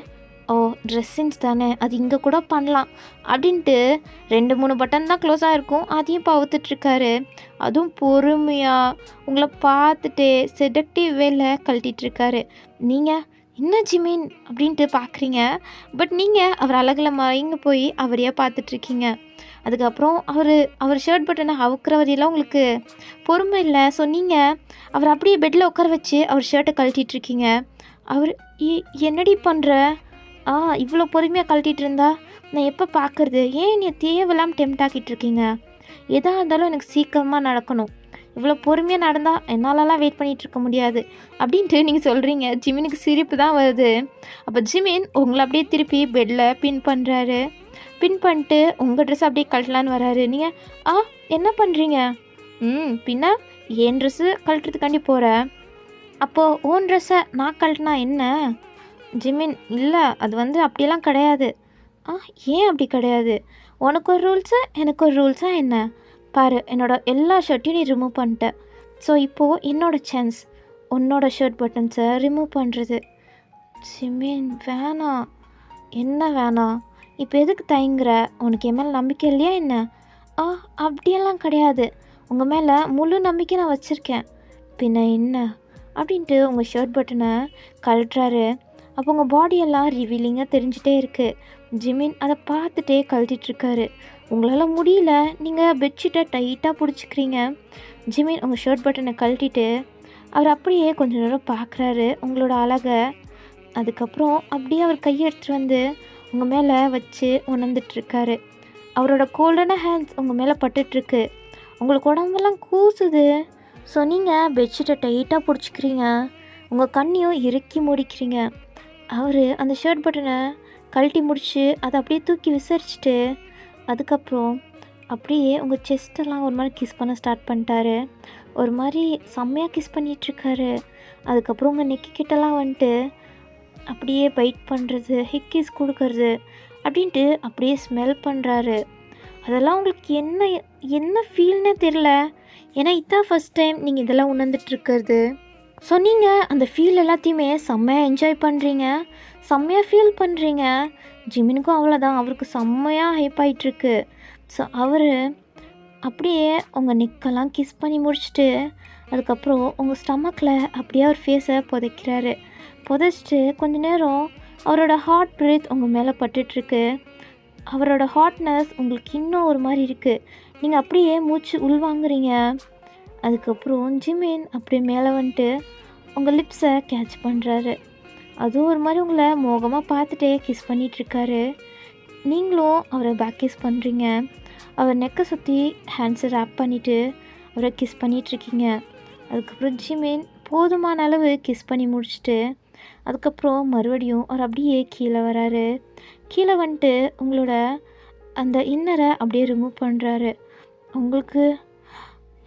ஓ ட்ரெஸ் சென்ஸ் தானே, அது இங்கே கூட பண்ணலாம் அப்படின்ட்டு 2-3 பட்டன் தான் க்ளோஸாக இருக்கும், அதையும் பவுத்துட்ருக்காரு. அதுவும் பொறுமையாக உங்களை பார்த்துட்டு செடக்டிவ் வேலை கழட்டிகிட்ருக்காரு. நீங்கள் என்ன ஜிமின் அப்படின்ட்டு பார்க்குறீங்க. பட் நீங்கள் அவர் அழகில் மயங்கி போய் அவரையே பார்த்துட்ருக்கீங்க. அதுக்கப்புறம் அவர் ஷர்ட் பட்டனை அவுக்கிற வரையெல்லாம் உங்களுக்கு பொறுமை இல்லை. ஸோ நீங்கள் அவர் அப்படியே பெட்டில் உட்கார வச்சு அவர் ஷர்ட்டை கழட்டிகிட்ருக்கீங்க. அவர் என்னடி பண்ணுற, இவ்வளோ பொறுமையாக கழட்டிகிட்டு இருந்தா நான் எப்போ பார்க்குறது, ஏன் நீ தேவையில்லாமல் டெம்ட் ஆக்கிட்டு இருக்கீங்க, எதாக இருந்தாலும் எனக்கு சீக்கிரமாக நடக்கணும், இவ்வளோ பொறுமையாக நடந்தால் என்னாலலாம் வெயிட் பண்ணிகிட்டு இருக்க முடியாது அப்படின்ட்டு நீங்கள் சொல்கிறீங்க. ஜிமினுக்கு சிரிப்பு தான் வருது. அப்போ ஜிமின் உங்களை அப்படியே திருப்பி பெட்டில் பின் பண்ணுறாரு. பின் பண்ணிட்டு உங்கள் ட்ரெஸ் அப்படியே கழட்டலான்னு வராரு. நீங்கள் என்ன பண்ணுறீங்க, பின்ன என் ட்ரெஸ்ஸு கழட்டுறதுக்காண்டி போகிறேன், அப்போது ஓன் ட்ரெஸ்ஸை நான் கழட்டினா என்ன? ஜிமின் இல்லை, அது அப்படியெல்லாம் கிடையாது. ஏன் அப்படி கிடையாது, உனக்கு ஒரு ரூல்ஸு எனக்கு ஒரு ரூல்ஸா என்ன? பாரு, என்னோடய எல்லா ஷர்ட்டையும் நீ ரிமூவ் பண்ணிட்ட. ஸோ இப்போது என்னோடய சான்ஸ் உன்னோட ஷர்ட் பட்டன்ஸை ரிமூவ் பண்ணுறது. ஜிமின் வேணாம். என்ன வேணாம், இப்போ எதுக்கு தயங்குற, உனக்கு என் மேலே நம்பிக்கை இல்லையா என்ன? அப்படியெல்லாம் கிடையாது, உங்கள் மேலே முழு நம்பிக்கை நான் வச்சுருக்கேன், பின்ன என்ன அப்படின்ட்டு உங்கள் ஷர்ட் பட்டனை கழட்டுறாரு. அப்போ உங்கள் பாடியெல்லாம் ரிவீலிங்காக தெரிஞ்சிட்டே இருக்குது. ஜிமின் அதை பார்த்துட்டே கழட்டிகிட்ருக்காரு. உங்களால் முடியல, நீங்கள் பெட்ஷீட்டை டைட்டாக பிடிச்சிக்கிறீங்க. ஜிமின் உங்கள் ஷர்ட் பட்டனை கழட்டிட்டு அவர் அப்படியே கொஞ்சம் நேரம் பார்க்குறாரு உங்களோட அழகை. அதுக்கப்புறம் அப்படியே அவர் கையை எடுத்துகிட்டு உங்கள் மேலே வச்சு உணர்ந்துட்டுருக்காரு. அவரோட கோல்டான ஹேண்ட்ஸ் உங்கள் மேலே பட்டுட்ருக்கு. உங்களுக்கு உடம்பெல்லாம் கூசுது. ஸோ நீங்கள் பெட்ஷீட்டை டைட்டாக பிடிச்சிக்கிறீங்க, உங்கள் கண்ணையும் இறுக்கி முடிக்கிறீங்க. அவர் அந்த ஷர்ட் பட்டனை கழட்டி முடிச்சு அதை அப்படியே தூக்கி விசாரிச்சுட்டு அதுக்கப்புறம் அப்படியே உங்கள் செஸ்ட்டெல்லாம் ஒரு மாதிரி கிஸ் பண்ண ஸ்டார்ட் பண்ணிட்டாரு. ஒரு மாதிரி செம்மையாக கிஸ் பண்ணிகிட்ருக்காரு. அதுக்கப்புறம் உங்கள் நெக்கிக்கிட்டலாம் அப்படியே பைட் பண்ணுறது, ஹிக்கிஸ் கொடுக்கறது அப்படின்ட்டு அப்படியே ஸ்மெல் பண்ணுறாரு. அதெல்லாம் உங்களுக்கு என்ன ஃபீல்னே தெரில. ஏன்னா இதான் ஃபஸ்ட் டைம் நீங்கள் இதெல்லாம் உணர்ந்துட்டுருக்கிறது. ஸோ நீங்கள் அந்த ஃபீல் எல்லாத்தையுமே செம்மையாக என்ஜாய் பண்ணுறீங்க, செம்மையாக ஃபீல் பண்ணுறீங்க. ஜிமினுக்கும் அவ்வளோதான், அவருக்கு செம்மையாக ஹைப் ஆகிட்டுருக்கு. ஸோ அவர் அப்படியே உங்கள் நெக்கெல்லாம் கிஸ் பண்ணி முடிச்சுட்டு அதுக்கப்புறம் உங்கள் ஸ்டமக்கில் அப்படியே அவர் ஃபேஸை புதைக்கிறாரு. புதைச்சிட்டு கொஞ்ச நேரம் அவரோட ஹார்ட் பிரீத் உங்கள் மேலே பட்டுட்ருக்கு. அவரோட ஹாட்னஸ் உங்களுக்கு இன்னும் ஒரு மாதிரி இருக்குது. நீங்கள் அப்படியே மூச்சு உள்வாங்குறீங்க. அதுக்கப்புறம் ஜிமின் அப்படியே மேலே வந்துட்டு உங்கள் லிப்ஸை கேட்ச் பண்ணுறாரு. அதுவும் ஒரு மாதிரி உங்களை மோகமாக பார்த்துட்டே கிஸ் பண்ணிகிட்ருக்காரு. நீங்களும் அவரை பேக் கிஸ் பண்ணுறீங்க. அவர் நெக்கை சுற்றி ஹேண்ட்ஸை ரேப் பண்ணிவிட்டு அவரை கிஸ் பண்ணிகிட்ருக்கீங்க. அதுக்கப்புறம் ஜிமின் போதுமான அளவு கிஸ் பண்ணி முடிச்சுட்டு அதுக்கப்புறம் மறுபடியும் அவர் அப்படியே கீழே வராரு. கீழே வந்துட்டு உங்களோட அந்த இன்னரை அப்படியே ரிமூவ் பண்ணுறாரு. உங்களுக்கு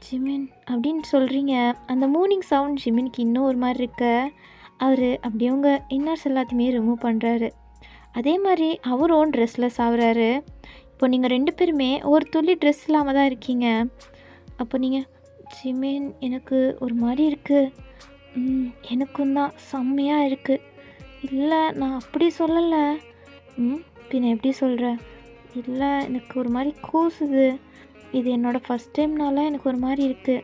ஜிமின் அப்படின்னு சொல்கிறீங்க. அந்த மூர்னிங் சவுண்ட் ஜிமினுக்கு இன்னும் ஒரு மாதிரி இருக்க அவர் அப்படியே உங்கள் இன்னர்ஸ் எல்லாத்தையுமே ரிமூவ் பண்ணுறாரு. அதே மாதிரி அவரும் ட்ரெஸ்லெஸ் ஆகுறாரு. இப்போ நீங்கள் 2 பேருமே ஒரு துளி ட்ரெஸ் இல்லாமல் தான் இருக்கீங்க. அப்போ நீங்கள் ஜிமின் எனக்கு ஒரு மாதிரி இருக்குது, எனக்கும் தான் செம்மையாக இருக்குது. இல்லை நான் அப்படி சொல்லலை. பின்ன எப்படி சொல்கிறேன்? இல்லை எனக்கு ஒரு மாதிரி கூசுது. இது என்னோடய ஃபஸ்ட் டைம்னால எனக்கு ஒரு மாதிரி இருக்குது.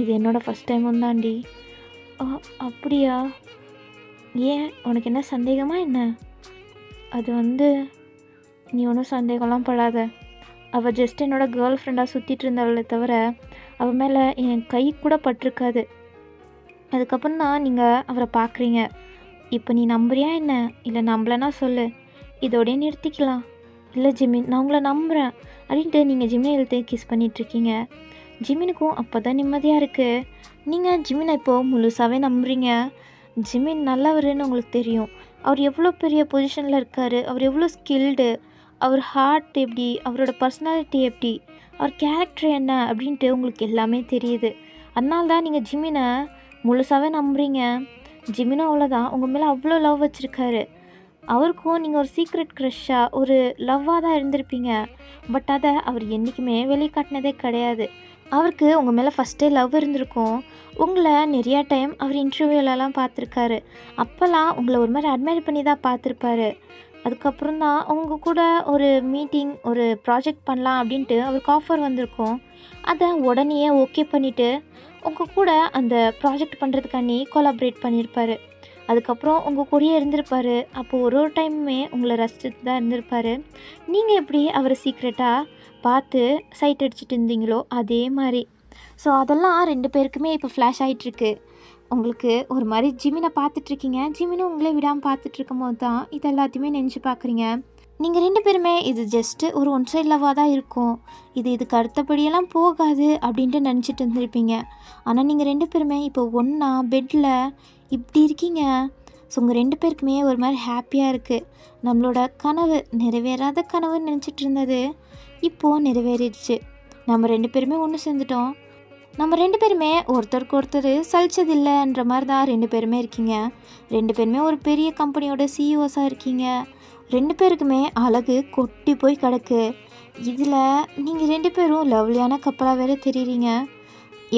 இது என்னோடய ஃபஸ்ட் டைமும் தாண்டி. அப்படியா? ஏன் உனக்கு என்ன சந்தேகமா என்ன? அது நீ ஒன்றும் சந்தேகம்லாம் படாத. அவள் ஜஸ்ட் என்னோடய கேர்ள் ஃப்ரெண்டாக சுற்றிட்டு இருந்தவளை தவிர அவள் மேலே என் கை கூட பட்டிருக்காது. அதுக்கப்புறம் தான் நீங்கள் அவரை பார்க்குறீங்க. இப்போ நீ நம்புறியா என்ன? இல்லை நம்பலைன்னா சொல்லு, இதோடய நிறுத்திக்கலாம். இல்லை ஜிமின் நான் உங்களை நம்புகிறேன் அப்படின்ட்டு நீங்கள் ஜிமினை இழுத்து கிஸ் பண்ணிகிட்ருக்கீங்க. ஜிமினுக்கும் அப்போ தான் நிம்மதியாக இருக்குது. நீங்கள் ஜிமினை இப்போது முழுசாகவே நம்புறீங்க. ஜிமின் நல்லவருன்னு உங்களுக்கு தெரியும். அவர் எவ்வளோ பெரிய பொசிஷனில் இருக்கார், அவர் எவ்வளோ ஸ்கில்டு, அவர் ஹார்ட் எப்படி, அவரோட பர்சனாலிட்டி எப்படி, அவர் கேரக்டர் என்ன அப்படின்ட்டு உங்களுக்கு எல்லாமே தெரியுது. அதனால தான் நீங்கள் ஜிமினை முழுசாகவே நம்புறீங்க. ஜிமினும் அவ்வளோதான், உங்கள் மேலே அவ்வளோ லவ் வச்சுருக்காரு. அவருக்கும் நீங்கள் ஒரு சீக்ரெட் க்ரஷ்ஷாக ஒரு லவ்வாக தான் இருந்திருப்பீங்க. பட் அதை அவர் என்றைக்குமே வெளிக்காட்டினதே கிடையாது. அவருக்கு உங்கள் மேலே ஃபஸ்ட்டே லவ் இருந்திருக்கும். உங்களை நிறையா டைம் அவர் இன்டர்வியூலலாம் பார்த்துருக்காரு. அப்போல்லாம் உங்களை ஒரு மாதிரி அட்மையர் பண்ணி தான் பார்த்துருப்பாரு. அதுக்கப்புறம் தான் அவங்க கூட ஒரு மீட்டிங், ஒரு ப்ராஜெக்ட் பண்ணலாம் அப்படின்ட்டு அவருக்கு ஆஃபர் வந்திருக்கும். அதை உடனே ஓகே பண்ணிவிட்டு உங்கள் கூட அந்த ப்ராஜெக்ட் பண்ணுறதுக்காண்டி கொலாபரேட் பண்ணியிருப்பார். அதுக்கப்புறம் உங்கள் கூடயே இருந்திருப்பார். அப்போது ஒரு டைமுமே உங்களை ரசிச்சுட்டு தான் இருந்திருப்பார். நீங்கள் எப்படி அவரை சீக்ரெட்டாக பார்த்து சைட் அடிச்சுட்டு இருந்தீங்களோ அதே மாதிரி. ஸோ அதெல்லாம் 2 பேருக்குமே இப்போ ஃப்ளாஷ் ஆகிட்டுருக்கு. உங்களுக்கு ஒரு மாதிரி ஜிமினை பார்த்துட்ருக்கீங்க. ஜிமினும் உங்களே விடாமல் பார்த்துட்ருக்கும் போது தான் இது எல்லாத்தையுமே நினச்சி பார்க்குறீங்க. நீங்கள் 2 பேருமே இது ஜஸ்ட்டு ஒரு ஒன் சைட் லவ்வாக தான் இருக்கும், இதுக்கு அடுத்தபடியெல்லாம் போகாது அப்படின்ட்டு நினச்சிட்டு இருந்திருப்பீங்க. ஆனால் நீங்கள் 2 பேருமே இப்போ ஒன்றா பெட்டில் இப்படி இருக்கீங்க. ஸோ உங்கள் 2 பேருக்குமே ஒரு மாதிரி ஹாப்பியாக இருக்குது. நம்மளோட கனவு, நிறைவேறாத கனவுன்னு நினச்சிட்டு இருந்தது இப்போது நிறைவேறிடுச்சு. நம்ம 2 பேருமே ஒன்று சேர்ந்துட்டோம். நம்ம 2 பேருமே ஒருத்தருக்கு ஒருத்தர் சலிச்சதில்லைன்ற மாதிரி தான் 2 பேருமே இருக்கீங்க. 2 பேருமே ஒரு பெரிய கம்பெனியோட சிஇஓஸாக இருக்கீங்க. 2 பேருக்குமே அழகு கொட்டி போய் கிடக்கு. இதில் நீங்கள் 2 பேரும் லவ்லியான கப்பலாக வேறு தெரியுறீங்க.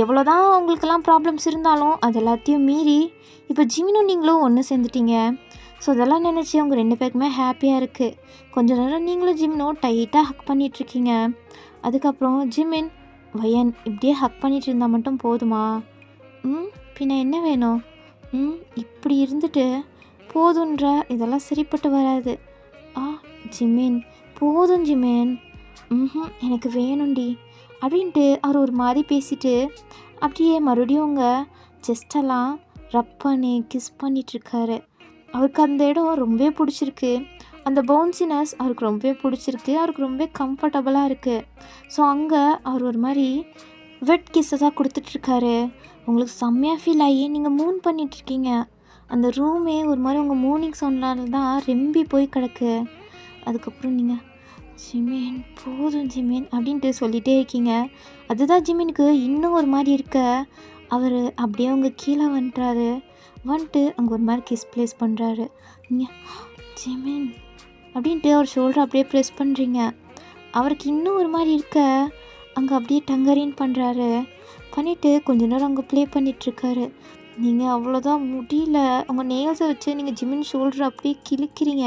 எவ்வளோ தான் உங்களுக்கெல்லாம் ப்ராப்ளம்ஸ் இருந்தாலும் அது எல்லாத்தையும் மீறி இப்போ ஜிமினும் நீங்களும் ஒன்று சேர்ந்துட்டீங்க. ஸோ அதெல்லாம் நினச்சி அவங்க 2 பேருக்குமே ஹாப்பியாக இருக்குது. கொஞ்ச நேரம் நீங்களும் ஜிமினும் டைட்டாக ஹக் பண்ணிகிட்ருக்கீங்க. அதுக்கப்புறம் ஜிமின், வயன் இப்படியே ஹக் பண்ணிகிட்டு இருந்தால் மட்டும் போதுமா? பின்ன என்ன வேணும்? இப்படி இருந்துட்டு போதுன்ற இதெல்லாம் சரிப்பட்டு வராது. ஜிமின் போதும் ஜிமின், எனக்கு வேணும்டி அப்படின்ட்டு அவர் ஒரு மாதிரி பேசிட்டு அப்படியே மறுபடியும் உங்கள் செஸ்டெல்லாம் ரப் பண்ணி கிஸ் பண்ணிகிட்ருக்காரு. அவருக்கு அந்த இடம் ரொம்பவே பிடிச்சிருக்கு. அந்த பவுன்சினஸ் அவருக்கு ரொம்பவே பிடிச்சிருக்கு. அவருக்கு ரொம்ப கம்ஃபர்டபுளாக இருக்குது. ஸோ அங்கே அவர் ஒரு மாதிரி வெட் கிஸ்ஸை தான் கொடுத்துட்ருக்காரு. உங்களுக்கு செம்மையாக ஃபீல் ஆகி நீங்கள் மூன் பண்ணிகிட்ருக்கீங்க. அந்த ரூமே ஒரு மாதிரி உங்கள் மூர்னிங் சவுண்ட்னால தான் ரெம்பி போய் கிடக்கு. அதுக்கப்புறம் நீங்கள் ஜிமின் போதும் ஜிமின் அப்படின்ட்டு சொல்லிகிட்டே இருக்கீங்க. அதுதான் ஜிமினுக்கு இன்னும் ஒரு மாதிரி இருக்க. அவர் அப்படியே அவங்க கீழே வந்துட்டாரு. வந்துட்டு அங்கே ஒரு மாதிரி கிஸ் ப்ளேஸ் பண்ணுறாரு. நீங்கள் ஜிமின் அப்படின்ட்டு அவர் ஷோல்டர் அப்படியே ப்ரெஸ் பண்ணுறீங்க. அவருக்கு இன்னும் ஒரு மாதிரி இருக்க அங்கே அப்படியே டங்கரின் பண்ணுறாரு. பண்ணிவிட்டு கொஞ்ச நேரம் அங்கே ப்ளே பண்ணிகிட்ருக்காரு. நீங்கள் அவ்வளோதான் முடியல. உங்கள் நெயில்ஸை வச்சு நீங்கள் ஜிமின் ஷோல்டரை அப்படியே கிழிக்கிறீங்க.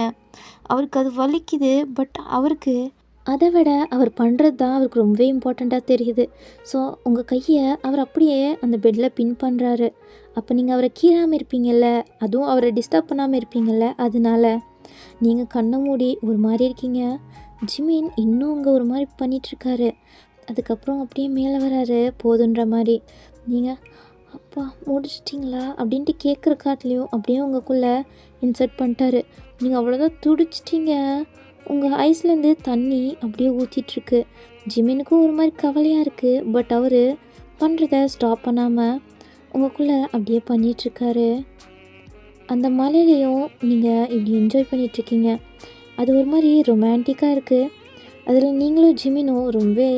அவருக்கு அது வலிக்குது. பட் அவருக்கு அதை விட அவர் பண்ணுறது தான் அவருக்கு ரொம்பவே இம்பார்ட்டண்ட்டாக தெரியுது. ஸோ உங்கள் கையை அவர் அப்படியே அந்த பெட்டில் பின் பண்ணுறாரு. அப்போ நீங்கள் அவரை கீழாமல் இருப்பீங்கள்ல, அதுவும் அவரை டிஸ்டர்ப் பண்ணாமல் இருப்பீங்கள்ல, அதனால நீங்கள் கண்ணை மூடி ஒரு மாதிரி இருக்கீங்க. ஜிமின் இன்னும் அங்கே ஒரு மாதிரி பண்ணிகிட்ருக்காரு. அதுக்கப்புறம் அப்படியே மேலே வராரு போதுன்ற மாதிரி. நீங்கள் அப்பா முடிச்சிட்டிங்களா அப்படின்ட்டு கேட்குற காட்டிலையும் அப்படியே உங்களுக்குள்ளே இன்சர்ட் பண்ணிட்டாரு. நீங்கள் அவ்வளோதான் துடிச்சிட்டிங்க. உங்கள் ஐஸ்லேருந்து தண்ணி அப்படியே ஊற்றிட்டுருக்கு. ஜிமினுக்கும் ஒரு மாதிரி கவலையாக இருக்குது. பட் அவர் பண்ணுறத ஸ்டாப் பண்ணாமல் உங்களுக்குள்ளே அப்படியே பண்ணிகிட்ருக்காரு. அந்த மலையிலையும் நீங்கள் இப்படி என்ஜாய் பண்ணிகிட்ருக்கீங்க. அது ஒரு மாதிரி ரொமான்டிக்காக இருக்குது. அதில் நீங்களும் ஜிமினும் ரொம்ப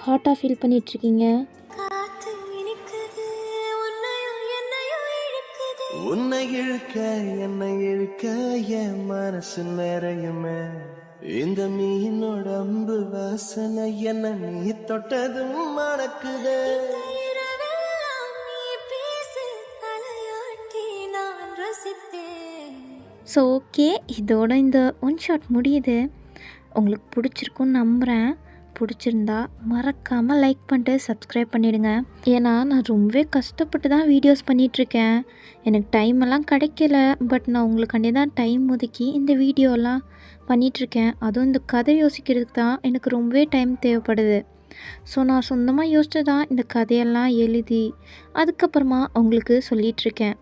ஹாட்டாக ஃபீல் பண்ணிகிட்ருக்கீங்க. உன்னை இழுக்க என்னை இழுக்க என் மனசு நிறையுமே. இந்த மீனோட அம்பு வாசனை என்ன நீ தொட்டதும் மணக்குதே. ஸோ ஓகே, இதோட இந்த ஒன் ஷாட் முடியுது. உங்களுக்கு பிடிச்சிருக்குன்னு நம்புகிறேன். பிடிச்சிருந்தா மறக்காமல் லைக் பண்ணிட்டு சப்ஸ்கிரைப் பண்ணிவிடுங்க. ஏன்னா நான் ரொம்பவே கஷ்டப்பட்டு தான் வீடியோஸ் பண்ணிகிட்ருக்கேன். எனக்கு டைம் எல்லாம் கிடைக்கல. பட் நான் உங்களுக்காண்டி தான் டைம் ஒதுக்கி இந்த வீடியோலாம் பண்ணிகிட்ருக்கேன். அதுவும் இந்த கதை யோசிக்கிறதுக்கு தான் எனக்கு ரொம்பவே டைம் தேவைப்படுது. ஸோ நான் சொந்தமாக யோசிச்சு தான் இந்த கதையெல்லாம் எழுதி அதுக்கப்புறமா உங்களுக்கு சொல்லிகிட்ருக்கேன்.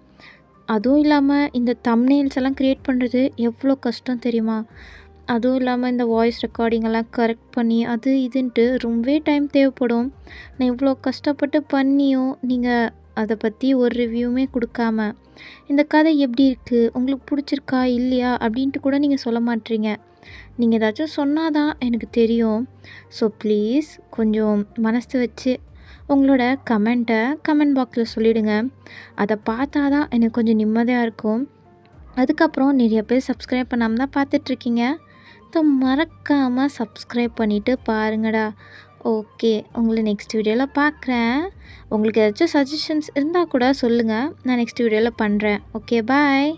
அதுவும் இல்லாமல் இந்த தம்ப்நெயில்ஸ் எல்லாம் க்ரியேட் பண்ணுறது எவ்வளோ கஷ்டம் தெரியுமா? அதுவும் இல்லாமல் இந்த வாய்ஸ் ரெக்கார்டிங்கெல்லாம் கரெக்ட் பண்ணி அது இதுன்ட்டு ரொம்பவே டைம் தேவைப்படும். நான் இவ்வளோ கஷ்டப்பட்டு பண்ணியும் நீங்கள் அதை பற்றி ஒரு ரிவ்யூமே கொடுக்காம இந்த கதை எப்படி இருக்குது, உங்களுக்கு பிடிச்சிருக்கா இல்லையா அப்படின்ட்டு கூட நீங்கள் சொல்ல மாட்டீங்க. நீங்கள் ஏதாச்சும் சொன்னால் தான் எனக்கு தெரியும். ஸோ ப்ளீஸ் கொஞ்சம் மனசு வச்சு உங்களோட கமெண்ட் பாக்ஸில் சொல்லிவிடுங்க. அதை பார்த்தா தான் எனக்கு கொஞ்சம் நிம்மதியாக இருக்கும். அதுக்கப்புறம் நிறைய பேர் சப்ஸ்கிரைப் பண்ணாமல் தான் பார்த்துட்ருக்கீங்க. ஸோ மறக்காமல் சப்ஸ்கிரைப் பண்ணிவிட்டு பாருங்கடா. ஓகே, உங்களை நெக்ஸ்ட் வீடியோவில் பார்க்குறேன். உங்களுக்கு ஏதாச்சும் சஜஷன்ஸ் இருந்தால் கூட சொல்லுங்கள். நான் நெக்ஸ்ட் வீடியோவில் பண்ணுறேன். ஓகே, பாய்.